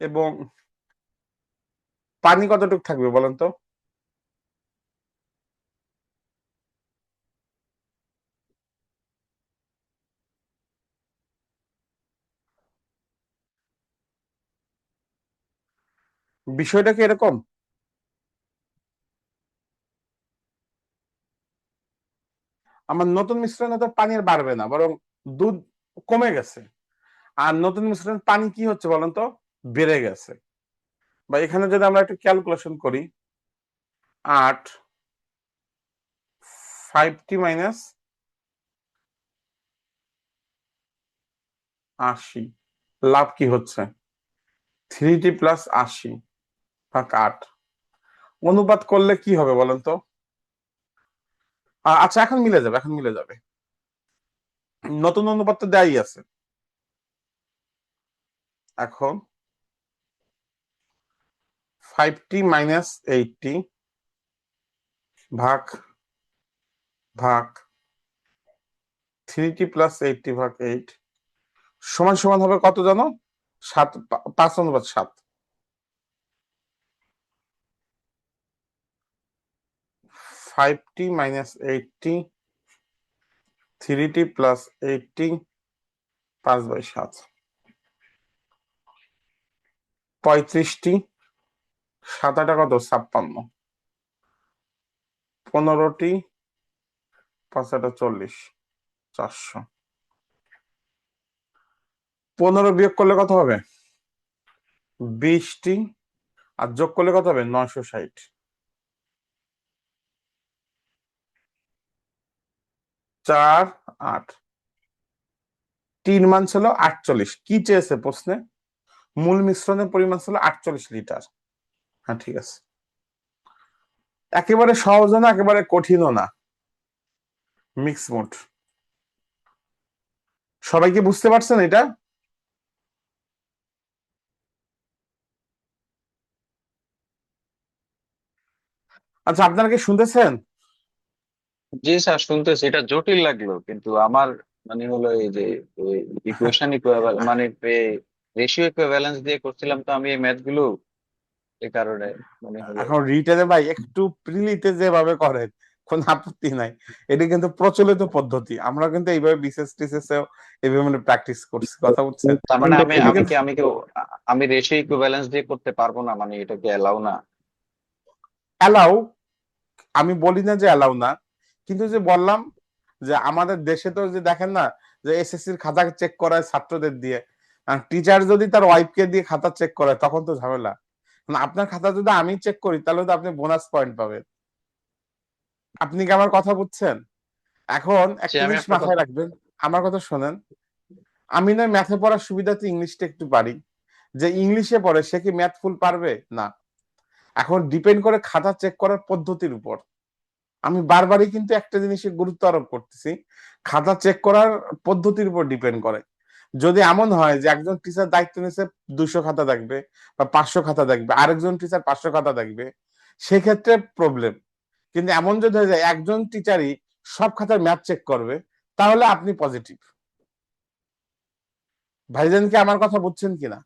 এবং পানি কতটুকু থাকবে বলেন তো? বিষয়টা কি এরকম, আমার নতুন মিশ্রণে তো পানি আর বাড়বে না, বরং দুধ কমে গেছে। আর নতুন মিশ্রণে পানি কি হচ্ছে বলেন তো, বেড়ে গেছে। বা এখানে যদি আমরা একটু ক্যালকুলেশন করি, 8 5t মাইনাস 80, লাভ কি হচ্ছে 3t প্লাস 80 ভাগ 8। অনুপাত করলে কি হবে বলেন তো? আচ্ছা, এখন মিলে যাবে, এখন মিলে যাবে, নতুন অনুপাত তো দেয়াই আছে। এখন 5t মাইনাস 80 ভাগ ভাগ 3t প্লাস 80 ভাগ 8 সমান সমান হবে কত জানো? 7, 5:7। 5t minus 80 3t plus 80 5/7। 35টি, 7 কত 56, 15টি, 5 40, 400। 15 বিয়োগ করলে কত হবে? 20টি, আর যোগ করলে কত হবে? 960। 4 8, 3 মান ছিল 48। কি চেয়েছে প্রশ্নে? মূল মিশ্রণের পরিমাণ ছিল 48 লিটার। হ্যাঁ ঠিক আছে, একেবারে সহজও না একেবারে কঠিনও না, মিক্স মোড। সবাই কি বুঝতে পারছেন এটা? আচ্ছা, আপনারা কি শুনতেছেন? জি স্যার, শুনতেছি। এটা জটিল লাগলো, কিন্তু আমার মানে হলো এই যে ইকুয়েশন মানে রেশিও ইকুইভ্যালেন্স দিয়ে করছিলাম তো আমি এই ম্যাথ গুলো, এই কারণে মানে হলো। এখন রিটেনে ভাই একটু প্রিলিতে যেভাবে করেন কোন আপত্তি নাই, এটা কিন্তু প্রচলিত পদ্ধতি। আমরা কিন্তু এইভাবে বিসিএস টিসিএস এইভাবে মানে প্র্যাকটিস করছি, কথা বুঝছেন? তার মানে আমি এটা আমি কিন্তু কি আমি কি আমি রেশিও ইকুইভ্যালেন্স দিয়ে করতে পারবো না? মানে এটা কি অ্যালাউ না? অ্যালাউ, আমি বলি না যে অ্যালাউ না, কিন্তু যে বললাম যে আমাদের দেশে তো যে দেখেন না যে এসএসসির খাতা চেক করায় ছাত্রদের দিয়ে, টিচার যদি তার ওয়াইফকে দিয়ে খাতা চেক করায় তখন তো ঝামেলা। আপনার খাতা যদি আমি চেক করি তাহলে তো আপনি বোনাস পয়েন্ট পাবেন। আপনি কি আমার কথা বুঝছেন? এখন সে একটা আমি জিনিস আপনার মাথায় কথা। রাখবেন, আমার কথা শোনেন। আমি না ম্যাথে পড়ার সুবিধাতে ইংলিশটা একটু পারি, যে ইংলিশে পড়ে সে কি ম্যাথ ফুল পারবে না। এখন ডিপেন্ড করে খাতা চেক করার পদ্ধতির উপর। আমি বারবারই কিন্তু একটা জিনিসের গুরুত্ব আরোপ করতেছি, খাতা চেক করার পদ্ধতির উপর ডিপেন্ড করে। যদি এমন হয় যে একজন টিচার দায়িত্ব নিয়েছে 200 খাতা দেখবে বা 500 খাতা দেখবে, আরেকজন টিচার 500 খাতা দেখবে, সেক্ষেত্রে প্রবলেম। কিন্তু এমন যদি হয়ে যায় একজন টিচারই সব খাতার ম্যাথ চেক করবে, তাহলে আপনি পজিটিভ। ভাইজান কি আমার কথা বুঝছেন কিনা?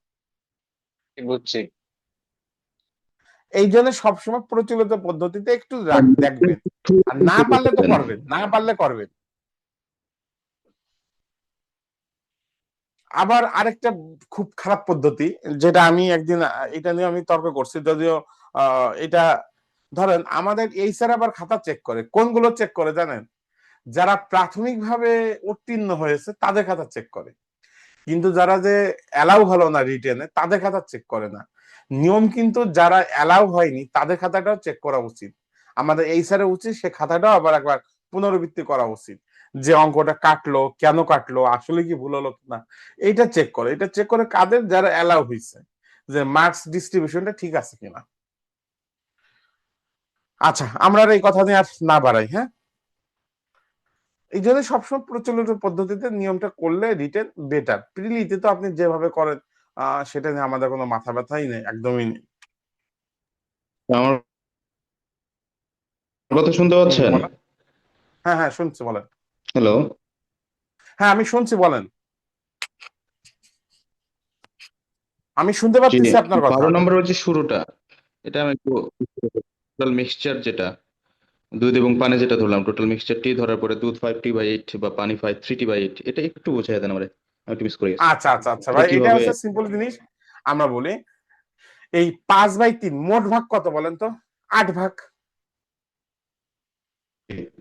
বুঝছি। এই জন্য সবসময় প্রচলিত পদ্ধতিতে একটু দেখবেন, আর না পারলে তো করবেন, না পারলে করবেন। আবার আরেকটা খুব খারাপ পদ্ধতি, যেটা আমি একদিন এটা নিয়ে আমি তর্ক করছি, যদিও এটা ধরেন আমাদের এই স্যার আবার খাতা চেক করে, কোনগুলো চেক করে জানেন? যারা প্রাথমিকভাবে উত্তীর্ণ হয়েছে তাদের খাতা চেক করে, কিন্তু যারা যে অ্যালাউ হলো না রিটেনে তাদের খাতা চেক করে না। নিয়ম কিন্তু যারা অ্যালাউ হয়নি তাদের খাতাটাও চেক করা উচিত। আমাদের এই স্যারের উচিত সে খাতাটাও আবার একবার পুনরাবৃত্তি করা উচিত, যে অঙ্কটা কাটলো কেন কাটলো, আসলে কি ভুল হলো না, এইটা চেক করে। এটা চেক করে কাদের? যারা অ্যালাউ হয়েছে, যে মার্কস ডিস্ট্রিবিউশনটা ঠিক আছে কিনা। আচ্ছা, আমরা আর এই কথা নিয়ে আর না বাড়াই, হ্যাঁ। এই জন্য সবসময় প্রচলিত পদ্ধতিতে নিয়মটা করলে রিটেন বেটার। প্রিলিতে তো আপনি যেভাবে করেন সেটা নিয়ে আমাদের কোনো মাথা ব্যথাই নেই, একদমই নেই। আমার কথা শুনতে পাচ্ছেন? বলেন। হ্যাঁ হ্যাঁ শুনছি, বলেন। হ্যালো। হ্যাঁ আমি শুনছি, বলেন। আমি শুনতে জি, পাচ্ছি আপনার কথা। 12 নম্বরের যে শুরুটা, এটা আমি একটু টোটাল মিক্সচার যেটা দুধ এবং পানি যেটা ধরলাম, টোটাল মিক্সচারটি ধরার পরে দুধ 5t/8 বা পানি 3t/8, এটা একটু বোঝাই দেন আমারে, আমি একটু মিস করে গেছি। আচ্ছা আচ্ছা আচ্ছা এটা ভাই, এটা কিভাবে? হচ্ছে সিম্পল জিনিস। আমরা বলি এই 5/3 মোট ভাগ কত বলেন তো? 8 ভাগ।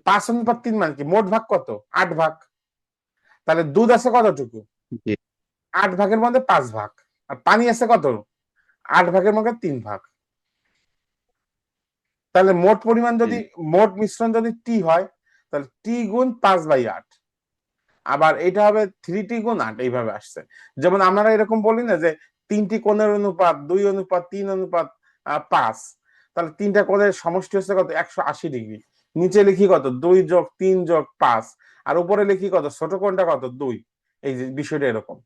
5/3 মানে কি? মোট ভাগ কত? 8 ভাগ। তাহলে দুধ আছে কতটুকু? জি 8 ভাগের মধ্যে 5 ভাগ। আর পানি আছে কত? 8 ভাগের মধ্যে 3 ভাগ। তাহলে মোট পরিমাণ জি যদি, মোট মিশ্রণ যদি টি হয়, তাহলে টি গুণ 5/8। আবার এটা হবে 3t গুণ 8, এইভাবে আসছে। যেমন আমরা এরকম বলি না যে 3টি কোণের অনুপাত 2:3:5, তাহলে 3টা কোণের সমষ্টি হচ্ছে কত? 180 ডিগ্রি। নিচে লিখি কত? 2+3+5, আর উপরে লিখি কত? ছোট কোণটা কত? 2। এই যে বিষয়টা এরকম।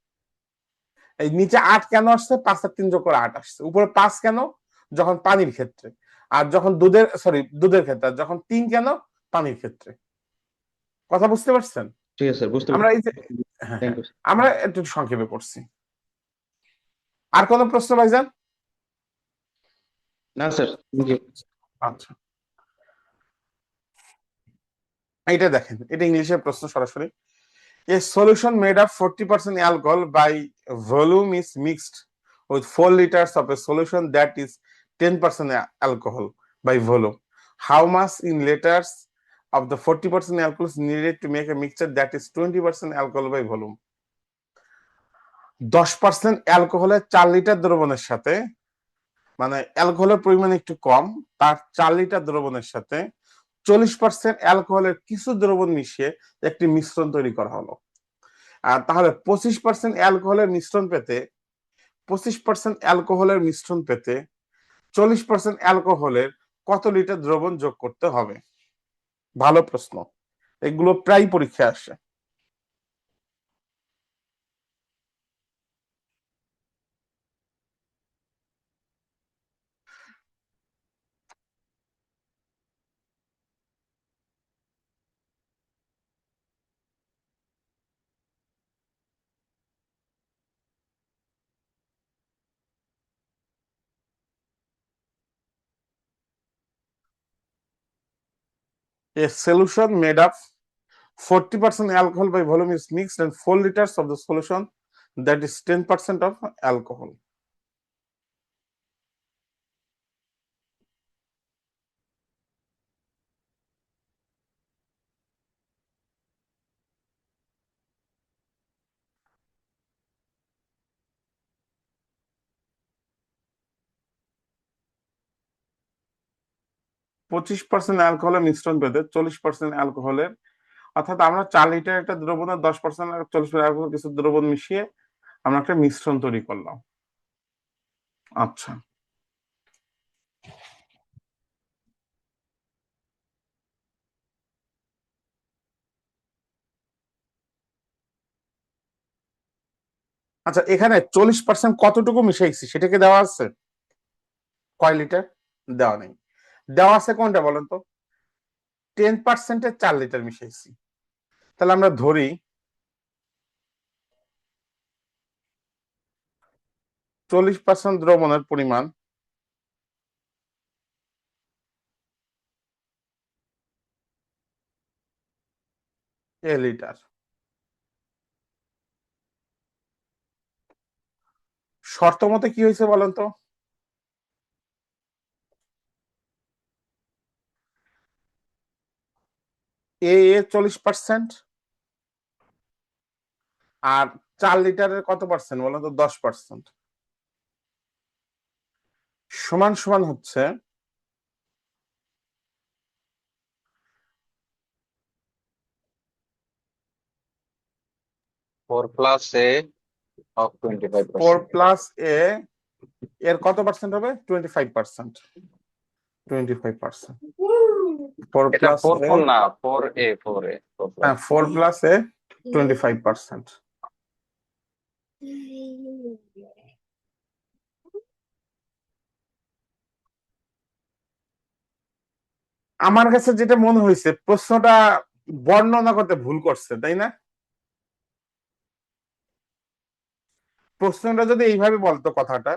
এই নিচে 8 কেন আসছে? 5 আর 3 যোগ করে 8 আসছে। উপরে 5 কেন? যখন পানির ক্ষেত্রে। আর যখন দুধের ক্ষেত্রে। আর যখন 3 কেন? পানির ক্ষেত্রে। কথা বুঝতে পারছেন? ঠিক আছে স্যার, বুঝতে আমরা পারছি। এই যে, হ্যাঁ থ্যাংক হ্যাঁ, ইউ। আমরা একটু সংক্ষেপে করছি। আর কোন প্রশ্ন ভাইজান? না স্যার, থ্যাংক ইউ। আচ্ছা, এটা দেখেন, এটা ইংলিশের প্রশ্ন সরাসরি। A solution made up 40% alcohol by volume is mixed with 4 liters of a solution that is 10% alcohol by volume. How much in liters of the 40% alcohol is needed to make a mixture that is 20% alcohol by volume? 10% অ্যালকোহলের 4 litre দ্রবণের সাথে, মানে অ্যালকোহলের পরিমাণ একটু কম, তার 4 লিটার দ্রবণের সাথে 40% অ্যালকোহলের কিছু দ্রবণ মিশিয়ে একটি মিশ্রণ তৈরি করা হলো। আর তাহলে 25% অ্যালকোহলের মিশ্রণ পেতে 25% অ্যালকোহলের মিশ্রণ পেতে 40% অ্যালকোহলের কত লিটার দ্রবণ যোগ করতে হবে? ভালো প্রশ্ন, এগুলো প্রায় পরীক্ষায় আসে। A solution made up 40% alcohol by volume is mixed and 4 liters of the solution that is 10% of alcohol. পঁচিশ পার্সেন্ট অ্যালকোহলের মিশ্রণ পেতে 40% অ্যালকোহলের, অর্থাৎ আমরা 4 লিটার একটা দ্রবণের 10% আর 40% অ্যালকোহল কিছু দ্রবণ মিশিয়ে আমরা একটা মিশ্রণ তৈরি করলাম। আচ্ছা, আচ্ছা এখানে 40% কতটুকু মিশাইছি সেটা কি দেওয়া আছে? কয় লিটার দেওয়া নেই। দেওয়া আছে কোনটা বলেন তো? 10%-এ 4 লিটার মিশাইছি। তাহলে আমরা ধরি 40% দ্রবণের পরিমাণ লিটার। শর্ত মতে কি হয়েছে বলেন তো? এ 40% আর 4 লিটারের কত পার্সেন্ট বলেন তো? 10%। সমান সমান হচ্ছে 4 প্লাস এ অফ 4 25%। প্লাস এ এর কত পার্সেন্ট হবে? 25%। 25%। 4 এটা প্লাস 4 এ, 4 না, 4 এ 4 এ 4 প্লাস। হ্যাঁ 4 প্লাস এ 25%। আমার কাছে যেটা মনে হয়েছে প্রশ্নটা বর্ণনা করতে ভুল করছে, তাই না? প্রশ্নটা যদি এইভাবে বলতো কথাটা,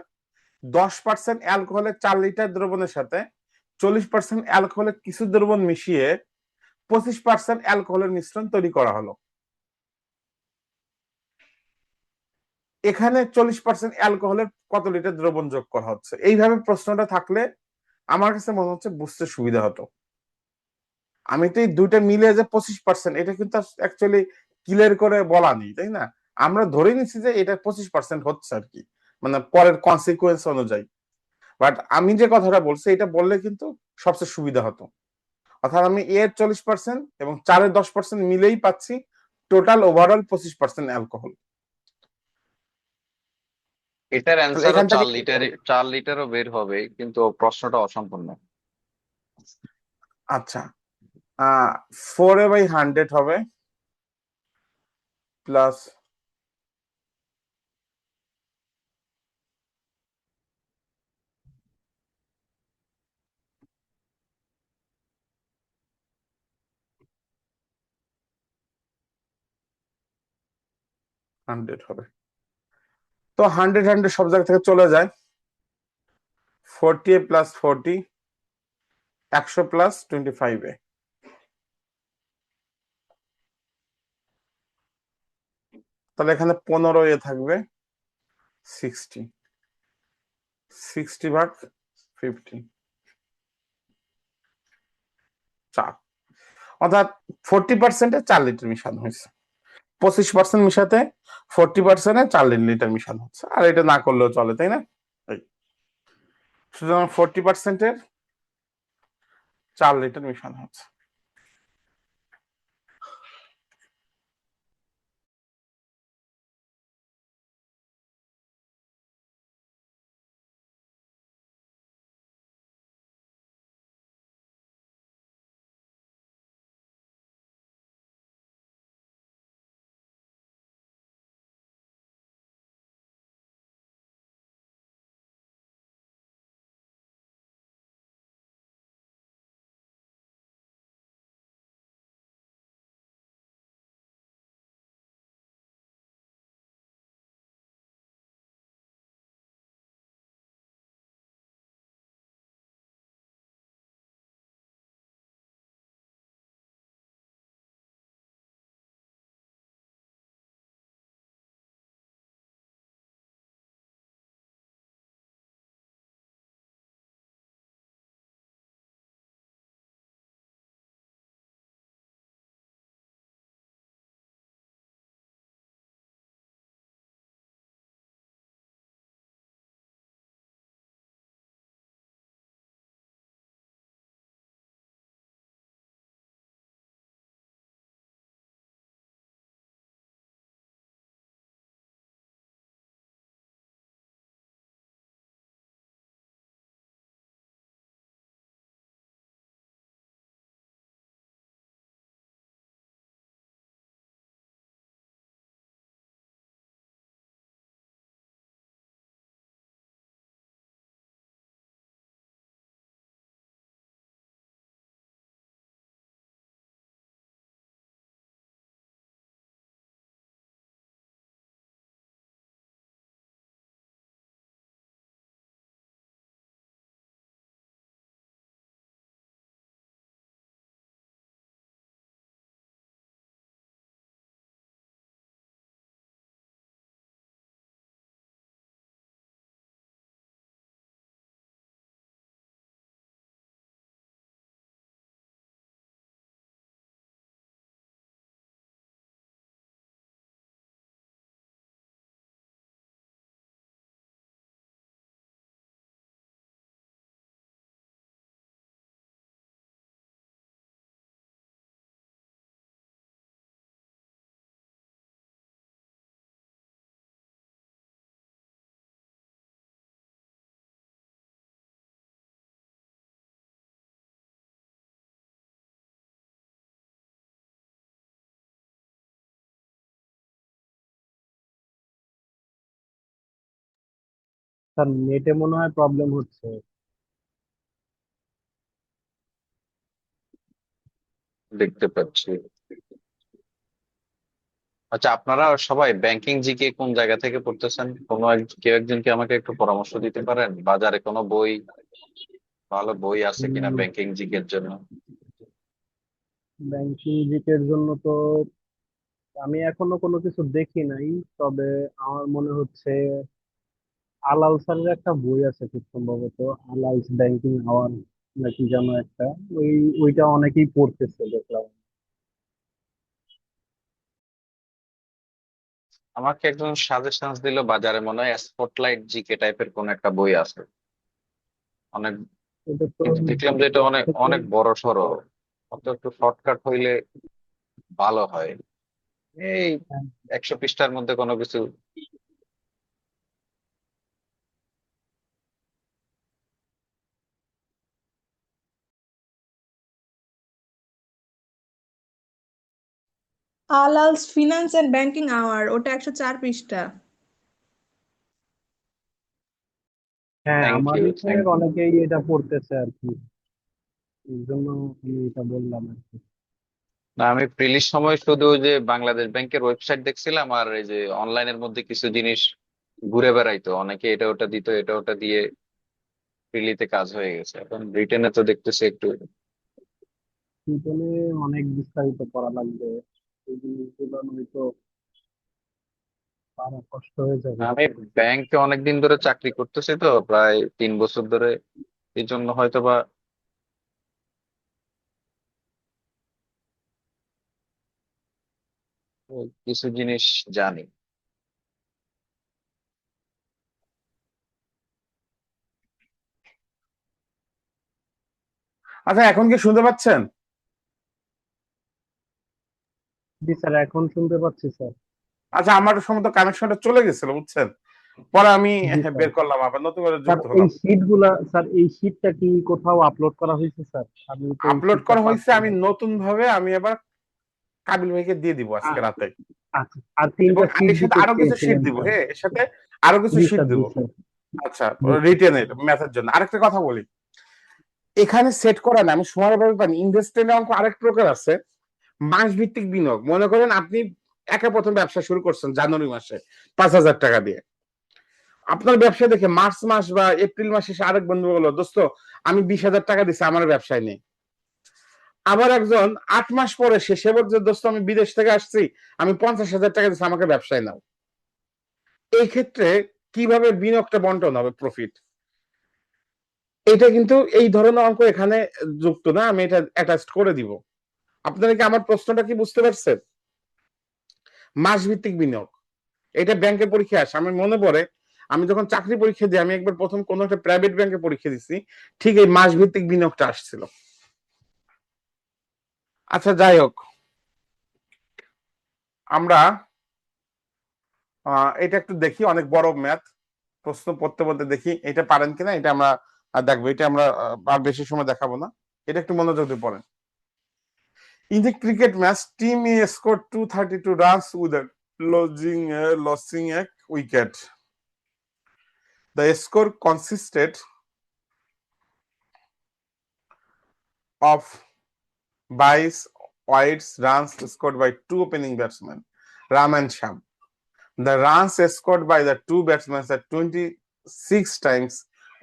10% অ্যালকোহলের 4 লিটার দ্রবণের সাথে 40% অ্যালকোহলের কিছু দ্রবণ মিশিয়ে 25% অ্যালকোহলের মিশ্রণ তৈরি করা হলো। এখানে 40% অ্যালকোহলের কত লিটার দ্রবণ যোগ করা হচ্ছে, এইভাবে প্রশ্নটা থাকলে আমার কাছে মনে হচ্ছে বুঝতে সুবিধা হতো। আমি তো এই দুইটা মিলে যে 25%, এটা কিন্তু অ্যাকচুয়ালি ক্লিয়ার করে বলা নেই, তাই না? আমরা ধরে নিচ্ছি যে এটা 25% হচ্ছে আর কি, মানে পরের কনসিকুয়েন্স অনুযায়ী। বাট আমি যে কথাটা বলছি এটা বললে কিন্তু সবচেয়ে সুবিধা হতো। অর্থাৎ আমি এর 40% এবং 4-এর 10% মিলেই পাচ্ছি টোটাল ওভারঅল 25% অ্যালকোহল। এটার তাহলে অ্যান্সারও এখান থেকে 4 লিটারও বের হবে, কিন্তু প্রশ্নটা অসম্পূর্ণ। আচ্ছা, 4/100 হবে প্লাস 100 হবে। তো 100 সব জায়গা থেকে চলে যায়। 40 প্লাস 40, 100 প্লাস 25। তাহলে এখানে 15 থাকবে 60। 60/50, 4, অর্থাৎ 40% 4 লিটার মিশানো হয়েছে। 25% মিশাতে 40% 4 লিটার মিশানো হচ্ছে, আর এটা না করলেও চলে, তাই না? এই, সুতরাং 40% 4 লিটার মিশানো হচ্ছে। স্যার নেটে মনে হয় প্রবলেম হচ্ছে। দেখতে পাচ্ছি। আচ্ছা, আপনারা সবাই ব্যাংকিং জিকে কোন জায়গা থেকে পড়তেছেন? কেউ একজন কি আমাকে একটু পরামর্শ দিতে পারেন? বাজারে কোনো বই, ভালো বই আছে কিনা ব্যাংকিং জিকের জন্য? ব্যাংকিং জিকের জন্য তো আমি এখনো কোনো কিছু দেখি নাই, তবে আমার মনে হচ্ছে আলাল স্যারের একটা বই আছে খুব সম্ভবত, আলালস ব্যাংকিং আওয়ার নাকি যেন একটা, ওই ওইটা অনেকেই পড়তেছে দেখলাম। আমাকে একজন সাজেশন দিল বাজারে মনে হয় স্পটলাইট জিকে টাইপের কোন একটা বই আছে অনেক, এটা তো কিন্তু দেখলাম যে এটা অনেক থেকে অনেক বড় সড়ো, অত একটু শর্টকাট হইলে ভালো হয়। এই 100 পৃষ্ঠার মধ্যে কোনো কিছু। আলালস ফিনান্স এন্ড ব্যাংকিং আওয়ার, ওটা 104 পৃষ্ঠা। হ্যাঁ, থ্যাংক আমার ইউ, এখানে থ্যাংক ইউ। অনেকেই এটা পড়তেছে আর কি, এই জন্য আমি এটা বললাম আর কি। না, আমি প্রিলির সময় শুধু ওই যে বাংলাদেশ ব্যাংকের ওয়েবসাইট দেখছিলাম, আর এই যে অনলাইনের মধ্যে কিছু জিনিস ঘুরে বেড়াইতো, অনেকে এটা ওটা দিত, এটা ওটা দিয়ে প্রিলিতে কাজ হয়ে গেছে। এখন ব্রিটেনে তো দেখতেছি একটু। পিছনে অনেক বিস্তারিত পড়া লাগবে, এই জিনিসগুলো নয়তো পারা কষ্ট হয়ে যাবে। আমি ব্যাংকে অনেকদিন ধরে চাকরি করতেছি তো, প্রায় 3 বছর ধরে। এই জন্য হয়তোবা কিছু জিনিস জানি। আচ্ছা, এখন কি শুনতে পাচ্ছেন? জি স্যার, এখন শুনতে পাচ্ছি স্যার। আচ্ছা, আমার সম্ভবত কানেকশনটা চলে গেছিল, বুঝছেন? পরে আমি জি স্যার। বের করলাম, আবার নতুন করে স্যার যুক্ত এই হলাম। শীট গুলা, স্যার এই শীটটা কি কোথাও আপলোড করা হয়েছে স্যার? আমি তো এই আপলোড শীটটা করা হয়েছে, পাচ্ছি আমি না। নতুন ভাবে আমি এবার কাবিল ভাইকে দিয়ে দিব আজকে আ- রাতে। আচ্ছা, আর এবং 3টা আমি শীট এর সাথে দিতে আরো কিছু শীট চেয়েছিলেন দিব, স্যার। হ্যাঁ, এর সাথে আরো কিছু জি শীট স্যার, দিব। জি স্যার, আচ্ছা, জি স্যার। রিটেনের ম্যাথের জন্য আরেকটা কথা বলি। এখানে সেট করা না, আমি সময় ভাবে পানি ইনভেস্টমেন্ট অঙ্ক আরেক প্রকার আছে, মাস ভিত্তিক বিনিয়োগ। মনে করেন আপনি একা প্রথম ব্যবসা শুরু করছেন জানুয়ারি মাসে 5,000 টাকা দিয়ে। আপনার ব্যবসা দেখে মার্চ মাস বা এপ্রিল মাসে এসে আরেক বন্ধু বললো, দোস্ত আমি 20,000 টাকা দিচ্ছি আমার ব্যবসায় নেই। আবার একজন 8 মাস পরে সে বলছে, দোস্ত আমি বিদেশ থেকে আসছি, আমি 50,000 টাকা দিচ্ছি আমাকে ব্যবসায় নাও। এই ক্ষেত্রে কিভাবে বিনিয়োগটা বন্টন হবে, প্রফিট? এটা কিন্তু এই ধরনের অঙ্ক এখানে যুক্ত না, আমি এটা অ্যাটাচ করে দিব। আপনারা কি আমার প্রশ্নটা কি বুঝতে পারছেন? মাস ভিত্তিক বিনিয়োগ, এটা ব্যাংকের পরীক্ষা আসে। আমি মনে পড়ে আমি যখন চাকরি পরীক্ষা দিই, আমি একবার প্রথম কোন একটা প্রাইভেট ব্যাংকে পরীক্ষা দিছি, ঠিক এই মাস ভিত্তিক বিনিয়োগটা আসছিল। আচ্ছা, যাই হোক, আমরা এটা একটু দেখি, অনেক বড় ম্যাথ প্রশ্ন পড়তে পড়তে দেখি এটা পারেন কিনা, এটা আমরা দেখবো। এটা আমরা আর বেশি সময় দেখাবো না, এটা একটু মনোযোগ দিয়ে পড়েন। In the cricket match, team A scored 232 runs with a losing a wicket. The score consisted of 22 wides runs scored by two opening batsmen, Ram and Sham. The runs scored by the two batsmen are 26 times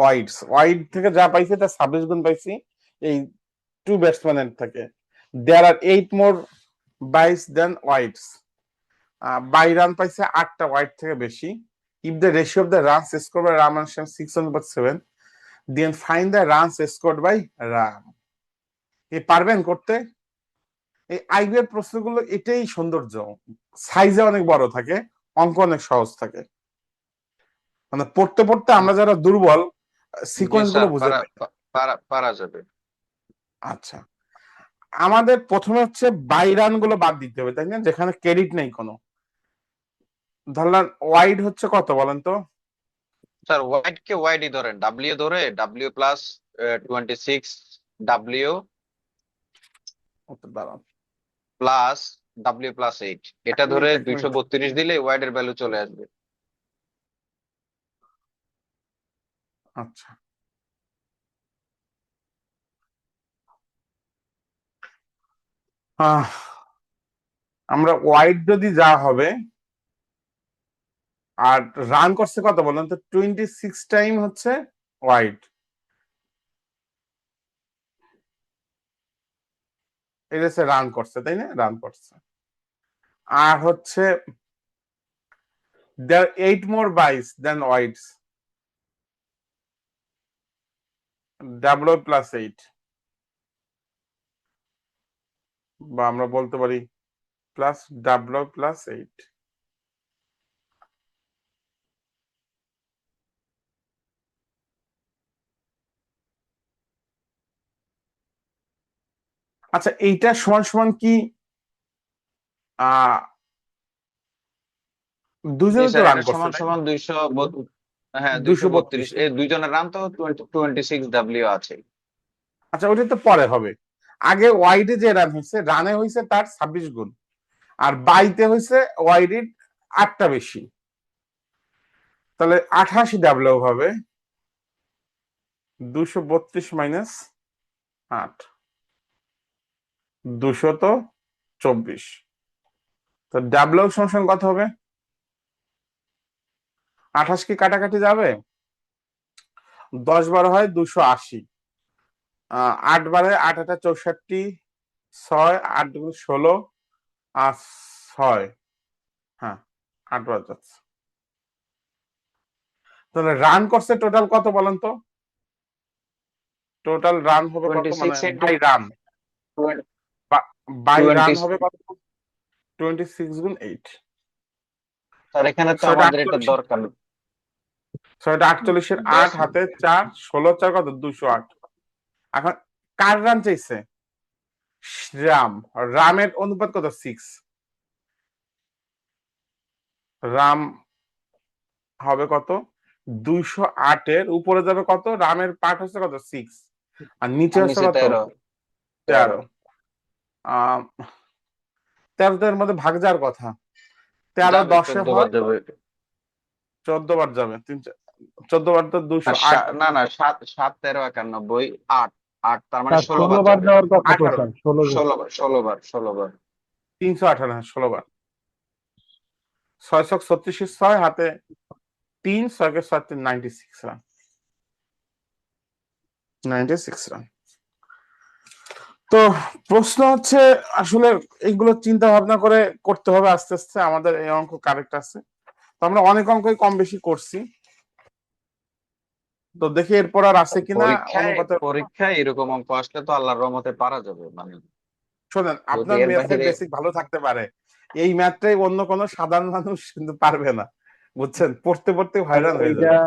wides. Wide থেকে যা পাইছে তার 26 গুণ পাইছি এই টু ব্যাটসম্যানের থেকে। There are 8 more byes than wides. Bye run পাইছে 8টা ওয়াইড থেকে বেশি। If the ratio of the runs scored by Ram and Sham 6/7, then find the runs scored by Ram. এই পারবেন করতে? এই আইবিএর প্রশ্নগুলো এটাই সৌন্দর্য, সাইজে অনেক বড় থাকে, অঙ্ক অনেক সহজ থাকে। মানে পড়তে পড়তে আমরা যারা দুর্বল, জি সিকোয়েন্স গুলো স্যার, বুঝে পারা পাই না। পারা যাবে। আচ্ছা, আমাদের প্রথমে হচ্ছে বাই রান গুলো বাদ দিতে হবে, তাই না, যেখানে ক্রেডিট নেই কোনো। ধরলাম ওয়াইড হচ্ছে কত বলেন তো? স্যার ওয়াইড কে ওয়াইডই ধরেন, ডাব্লিউ ধরে ডাব্লিউ প্লাস 26 ডাব্লিউ দাঁড়ান, প্লাস ডাব্লিউ প্লাস 8, এক এটা ধরে মিনিট এক মিনিট। 232 দিলে ওয়াইড এর ভ্যালু চলে আসবে। আচ্ছা, আহ আমরা ওয়াইড যদি যা হবে, আর রান করছে কত বলেন তো? 26 টাইম হচ্ছে ওয়াইড, এটা হচ্ছে রান করছে, তাই না, রান করছে। আর হচ্ছে there are 8 more byes than wides, W+8, বা আমরা বলতে পারি প্লাস W+8। আচ্ছা, এইটা সমান সমান কি আহ জি দুজনে তো স্যার, রান এটা করছে, সমান তাই না? সমান 200, হ্যাঁ 232, 232। এই দুইজনের রান তো 26 ডাব্লিউ আছে। আচ্ছা, ওটা তো পরে হবে। আগে ওয়াইডে যে রান হয়েছে, রানে হয়েছে তার 26 গুণ, আর বাইতে হয়েছে ওয়াইডের 8টা বেশি। তাহলে 88 ডাব্লিউ হবে 232 মাইনাস 8, 224। তো ডাব্লিউ সমান কত হবে? 28 কি কাটাকাটি যাবে? 10 12 হয় 280, 8 12 8 8 64, 6 8 2 16, আর 6, হ্যাঁ 8 বার যাচ্ছে। তাহলে রান করছে টোটাল কত বলেন তো? টোটাল রান হবে কত, মানে 26 into bye run, bye run 20। হবে কত? 26 গুণ 8, স্যার এখানে তো ছয়টা আমাদের এটা 48, দরকার। 48 10 8 হাতে 4, 16 4 কত, 208। এখন কার রান চাইছে? রাম। রামের অনুপাত কত? 6। রাম হবে কত? 208 উপরে যাবে কত? রামের পার্ট হচ্ছে কত? 6, আর নিচে আর হচ্ছে নিচে কত? 13। 13। আহ 13 এর মধ্যে ভাগ যাওয়ার কথা। 13 যাবে 10 14 বার হয়, যাবে। 14 বার যাবে। 14 বার তো আর 208। না না, 7 7 13 91, 8 8 তার মানে তার 16 ষোলো বার বার যাবে। যাওয়ার কথা তো 18, স্যার, 16 বার। 16 বার 16 বার 16 বার। 318, 16 বার। 6 36 6 হাতে 3, 6 কে 7 96 রান। 96 রান। তো প্রশ্ন হচ্ছে আসলে এইগুলো চিন্তা ভাবনা করে করতে হবে আস্তে আস্তে। আমাদের এই অঙ্ক কারেক্ট আছে, তো আমরা অনেক অঙ্কই কম বেশি করছি, তো দেখি এরপর আর আছে কিনা পরীক্ষায় অনুপাতে। পরীক্ষায় এরকম অঙ্ক আসলে তো আল্লাহর রহমতে পারা যাবে, মানে শোনেন, যদি আপনার এর ম্যাথের বাহিরে। বেসিক ভালো থাকতে পারে, এই ম্যাথটাই অন্য কোনো সাধারণ মানুষ কিন্তু পারবে না, বুঝছেন? পড়তে পড়তে স্যার হয়রান হয়ে এইটা যাবে।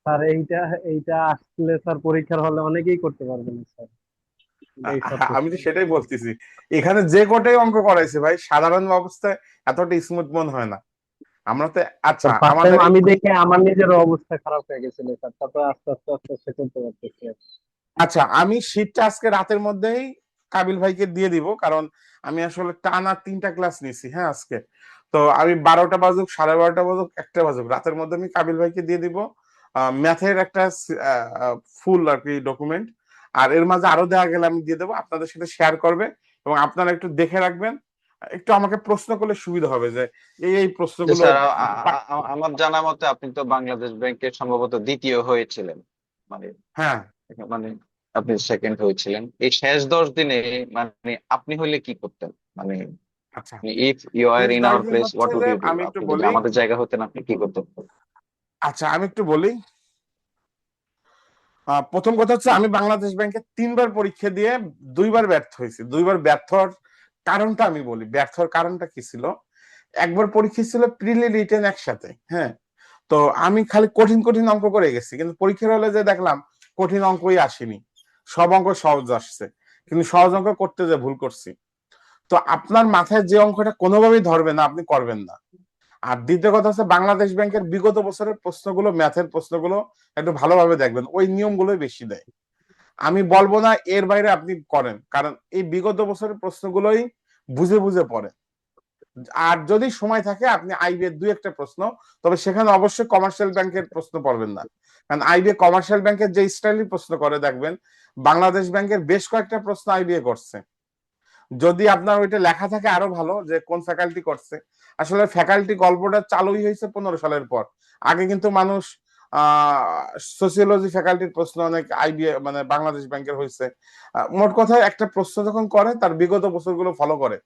স্যার এইটা এইটা আসলে স্যার পরীক্ষার হলে অনেকেই করতে পারবে না স্যার, এটাই সত্য আমি তো স্যার। সেটাই বলতেছি, এখানে যে কোটাই অঙ্ক করাইছে ভাই, সাধারণ অবস্থায় এতটা স্মুথ মনে হয় না। আমরা তো, আচ্ছা স্যার ফার্স্ট টাইম আমাদের আমি দেখে আমার নিজেরও অবস্থা খারাপ হয়ে গেছিল স্যার, তারপরে আস্তে আস্তে আস্তে আস্তে করতে পারতেছি আর কি। আচ্ছা, আমি শীটটা আজকে রাতের মধ্যেই কাবিল ভাইকে দিয়ে দিব, কারণ আমি আসলে টানা 3টা ক্লাস নিছি, হ্যাঁ আজকে। তো আমি 12টা বাজুক, 12:30 বাজুক, 1টা বাজুক, রাতের মধ্যে আমি কাবিল ভাইকে দিয়ে দিব ম্যাথের একটা ফুল আর কি ডকুমেন্ট। আর এর মাঝে আরো দেওয়া গেলে আমি দিয়ে দেবো, আপনাদের সাথে শেয়ার করবে, এবং আপনারা একটু দেখে রাখবেন। একটু আমাকে প্রশ্ন করলে সুবিধা হবে যে এই যে প্রশ্নগুলো স্যার আমার জানা মতে আপনি তো বাংলাদেশ ব্যাংকের সম্ভবত দ্বিতীয় হয়েছিলেন, মানে হ্যাঁ। মানে আপনি সেকেন্ড হয়েছিলেন এই শেষ 10 দিনে। মানে আপনি হইলে কি করতেন, মানে আচ্ছা, ইফ ইউ আর শেষ ইন 10 আওয়ার দিন প্লেস হচ্ছে হোয়াট উড যে, ইউ ডু, আমি একটু আপনি যদি বলি। আমাদের জায়গা হতেন আপনি কি করতেন? আচ্ছা, আমি একটু বলি। প্রথম কথা হচ্ছে, আমি বাংলাদেশ ব্যাংকে 3বার পরীক্ষা দিয়ে 2বার ব্যর্থ হয়েছি। 2বার ব্যর্থ হওয়ার কারণটা আমি বলি, ব্যর্থ হওয়ার কারণটা কি ছিল। একবার পরীক্ষা ছিল প্রিলি রিটেন একসাথে, হ্যাঁ। তো আমি খালি কঠিন কঠিন অঙ্ক করে গেছি, কিন্তু পরীক্ষার হলে যে দেখলাম কঠিন অঙ্কই আসেনি, সব অঙ্ক সহজ আসছে, কিন্তু সহজ অঙ্ক করতে যে ভুল করছি। তো আপনার মাথায় যে অঙ্কটা কোনোভাবেই ধরবে না, আপনি করবেন না। আর দ্বিতীয় কথা হচ্ছে, বাংলাদেশ ব্যাংকের বিগত বছরের প্রশ্নগুলো, ম্যাথের প্রশ্নগুলো একটু ভালোভাবে দেখবেন, ওই নিয়মগুলোই বেশি দেয়। আমি বলবো না এর বাইরে আপনি করেন, কারণ এই বিগত বছরের প্রশ্নগুলোই বুঝে বুঝে পড়ে। আর যদি সময় থাকে আপনি আইবিএ 2-1টা প্রশ্ন, তবে সেখানে অবশ্যই কমার্শিয়াল ব্যাংকের প্রশ্ন পড়বেন না, কারণ আইবিএ কমার্শিয়াল ব্যাংকের যে স্টাইলে প্রশ্ন করে দেখবেন, বাংলাদেশ ব্যাংকের বেশ কয়েকটা প্রশ্ন আইবিএ করছে। যদি আপনার ওইটা লেখা থাকে আরো ভালো, যে কোন ফ্যাকাল্টি করছে। আসলে ফ্যাকাল্টি গল্পটা চালুই হয়েছে 15 সালের পর। আগে কিন্তু মানুষ সোসিওলজি ফ্যাকাল্টির প্রশ্ন অনেক আইবিএ মানে বাংলাদেশ ব্যাংকের হয়েছে। মোট কথা, একটা প্রশ্ন যখন করে তার বিগত বছরগুলো ফলো করে।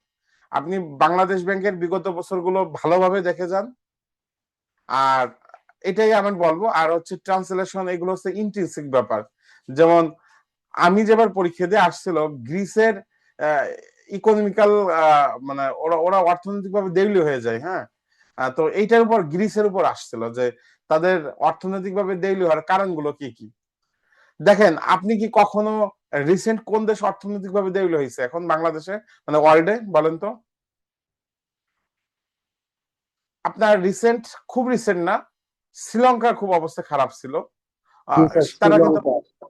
আপনি বাংলাদেশ ব্যাংকের বিগত বছরগুলো ভালোভাবে দেখে যান। আর এটাই আমি বলবো। আর হচ্ছে ট্রান্সলেশন, এগুলো হচ্ছে ইন্ট্রিনসিক ব্যাপার। যেমন আমি যেবার পরীক্ষা দিয়ে আসছিল, গ্রিসের ইকোনমিক্যাল, মানে ওরা ওরা অর্থনৈতিক ভাবে দেউলি হয়ে যায়, হ্যাঁ। তো এইটার উপর গ্রিসের উপর আসছিল যে তাদের অর্থনৈতিক ভাবে দেউলি হওয়ার কারণগুলো কি কি। দেখেন, আপনি কি কখনো রিসেন্ট কোন দেশ অর্থনৈতিক ভাবে দেউলি হয়েছে এখন বাংলাদেশে, মানে ওয়ার্ল্ডে, বলেন তো? আপনার রিসেন্ট, খুব রিসেন্ট না, শ্রীলঙ্কার খুব অবস্থা খারাপ ছিল। জি স্যার, তারা কিন্তু শ্রীলঙ্কা।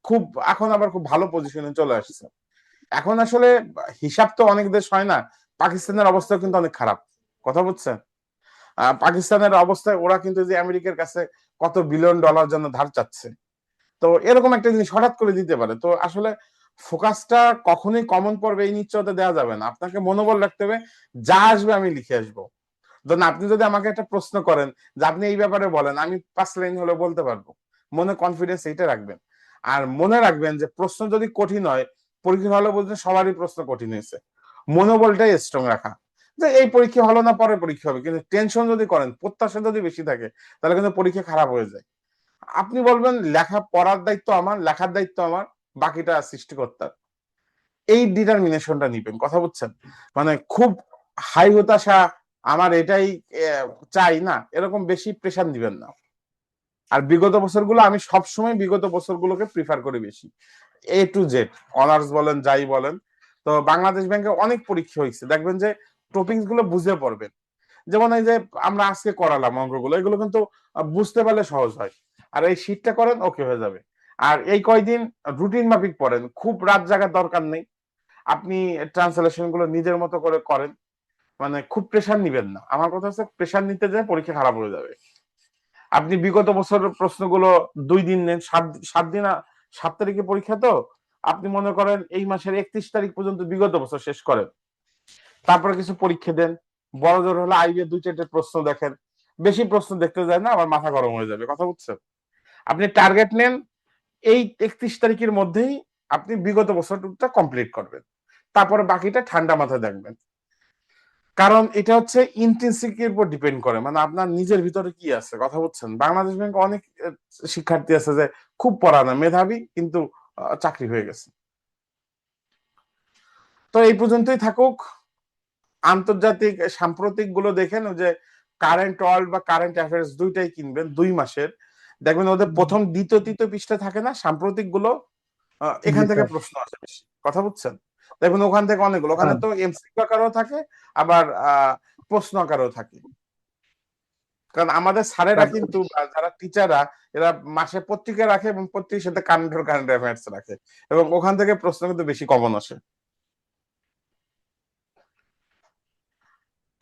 খুব, এখন আবার খুব ভালো পজিশনে চলে আসছে। এখন আসলে হিসাব তো অনেক দেশ হয় না, পাকিস্তানের অবস্থা কিন্তু অনেক খারাপ, কথা বুঝছেন? পাকিস্তানের অবস্থায় ওরা কিন্তু যে আমেরিকার কাছে কত বিলিয়ন ডলার জন্য ধার চাচ্ছে। তো এরকম একটা জিনিস হঠাৎ করে দিতে পারে। তো আসলে ফোকাসটা কখনোই কমন পড়বে এই নিশ্চয়তা দেওয়া যাবে না, আপনাকে মনোবল রাখতে হবে, যা আসবে আমি লিখে আসবো। ধরুন, আপনি যদি আমাকে একটা প্রশ্ন করেন যে আপনি এই ব্যাপারে বলেন, আমি 5 লাইন হলে বলতে পারবো। মনে কনফিডেন্স এইটা রাখবেন। আর মনে রাখবেন যে প্রশ্ন যদি কঠিন হয়, পরীক্ষা হলে বলতে সবারই প্রশ্ন কঠিন হয়েছে। মনোবলটাই স্ট্রং রাখা, যে এই পরীক্ষা হলো না, পরে পরীক্ষা হবে, কিন্তু টেনশন যদি করেন, প্রত্যাশা যদি বেশি থাকে, তাহলে কিন্তু পরীক্ষা খারাপ হয়ে যায়। আপনি বলবেন লেখা পড়ার দায়িত্ব আমার, লেখার দায়িত্ব আমার, বাকিটা সৃষ্টিকর্তার। এই ডিটারমিনেশনটা নিবেন, কথা বুঝছেন? মানে খুব হাই হতাশা, আমার এটাই চাই না, এরকম বেশি প্রেশার দিবেন না। আর বিগত বছরগুলো, আমি সবসময় বিগত বছরগুলোকে প্রিফার করি বেশি, A to Z, অনার্স বলেন যাই বলেন। তো বাংলাদেশ ব্যাংকে অনেক পরীক্ষা হয়েছে, দেখবেন যে টপিকস গুলো বুঝে পড়বেন। যেমন এই যে আমরা আজকে করালাম অঙ্কগুলো, এগুলো কিন্তু বুঝতে পারলে সহজ হয়। আর এই শীটটা করেন, ওকে হয়ে যাবে। আর এই কয়দিন রুটিন মাফিক পড়েন, খুব রাত জাগার দরকার নেই। আপনি ট্রান্সলেশন গুলো নিজের মতো করে করেন, মানে খুব প্রেশার নিবেন না। আমার কথা হচ্ছে, প্রেশার নিতে যায় পরীক্ষা খারাপ হয়ে যাবে। আপনি বিগত বছরের প্রশ্নগুলো 2 দিন নেন, 7 দিন, 7 তারিখে পরীক্ষা, তো আপনি মনে করেন এই মাসের 31 তারিখ পর্যন্ত বিগত বছর শেষ করেন, তারপরে কিছু পরীক্ষা দেন। বড় জোর হলে আইবিএ 2-4টে প্রশ্ন দেখেন। বেশি প্রশ্ন দেখতে যায় না, আবার মাথা গরম হয়ে যাবে, কথা বুঝছেন? আপনি টার্গেট নেন, এই 31 তারিখের মধ্যেই আপনি বিগত বছরটা কমপ্লিট করবেন, তারপরে বাকিটা ঠান্ডা মাথায় দেখবেন। কারণ এটা হচ্ছে ইন্টেন্সিটির উপর ডিপেন্ড করে, মানে আপনার নিজের ভিতরে কি আছে, কথা বুঝছেন? বাংলাদেশ ব্যাংকে অনেক শিক্ষার্থী আছে যে খুব পড়া না, মেধাবী, কিন্তু চাকরি হয়ে গেছে। তো এই পর্যন্তই থাকুক। আন্তর্জাতিক সাম্প্রতিক গুলো দেখেন, ওই যে কারেন্ট ওয়ার্ল্ড বা কারেন্ট অ্যাফেয়ার্স দুইটাই কিনবেন 2 মাসের, দেখবেন ওদের প্রথম দ্বিতীয় তৃতীয় পৃষ্ঠা থাকে না সাম্প্রতিক গুলো, এখান জি থেকে স্যার। প্রশ্ন আসে বেশি, কথা বুঝছেন? দেখুন ওখান থেকে অনেকগুলো, ওখানে তো এমসিকিউ আকারেও থাকে, আবার প্রশ্ন আকারেও থাকে। কারণ আমাদের স্যারেরা কিন্তু, যারা টিচাররা, এরা মাসে পত্রিকা রাখে এবং পত্রিকার সাথে কারেন্ট অ্যাফেয়ার্স রাখে, এবং ওখান থেকে প্রশ্ন কিন্তু বেশি কমন আসে।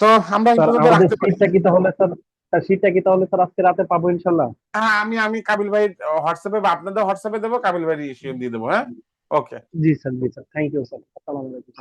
তো আমরা এই স্যার পর্যন্ত আমাদের রাখতে পারি। সিটটা কি তাহলে স্যার, সিটটা কি তাহলে স্যার আজকে রাতে পাবো ইনশাল্লাহ? হ্যাঁ, আমি কাবিল ভাই হোয়াটসঅ্যাপে বা আপনাদের হোয়াটসঅ্যাপে দেবো, কাবিল ভাই ইস্যু দিয়ে দেবো। হ্যাঁ, ওকে। জি স্যার, জি স্যার, থ্যাংক ইউ স্যার, আসসালামু আলাইকুম।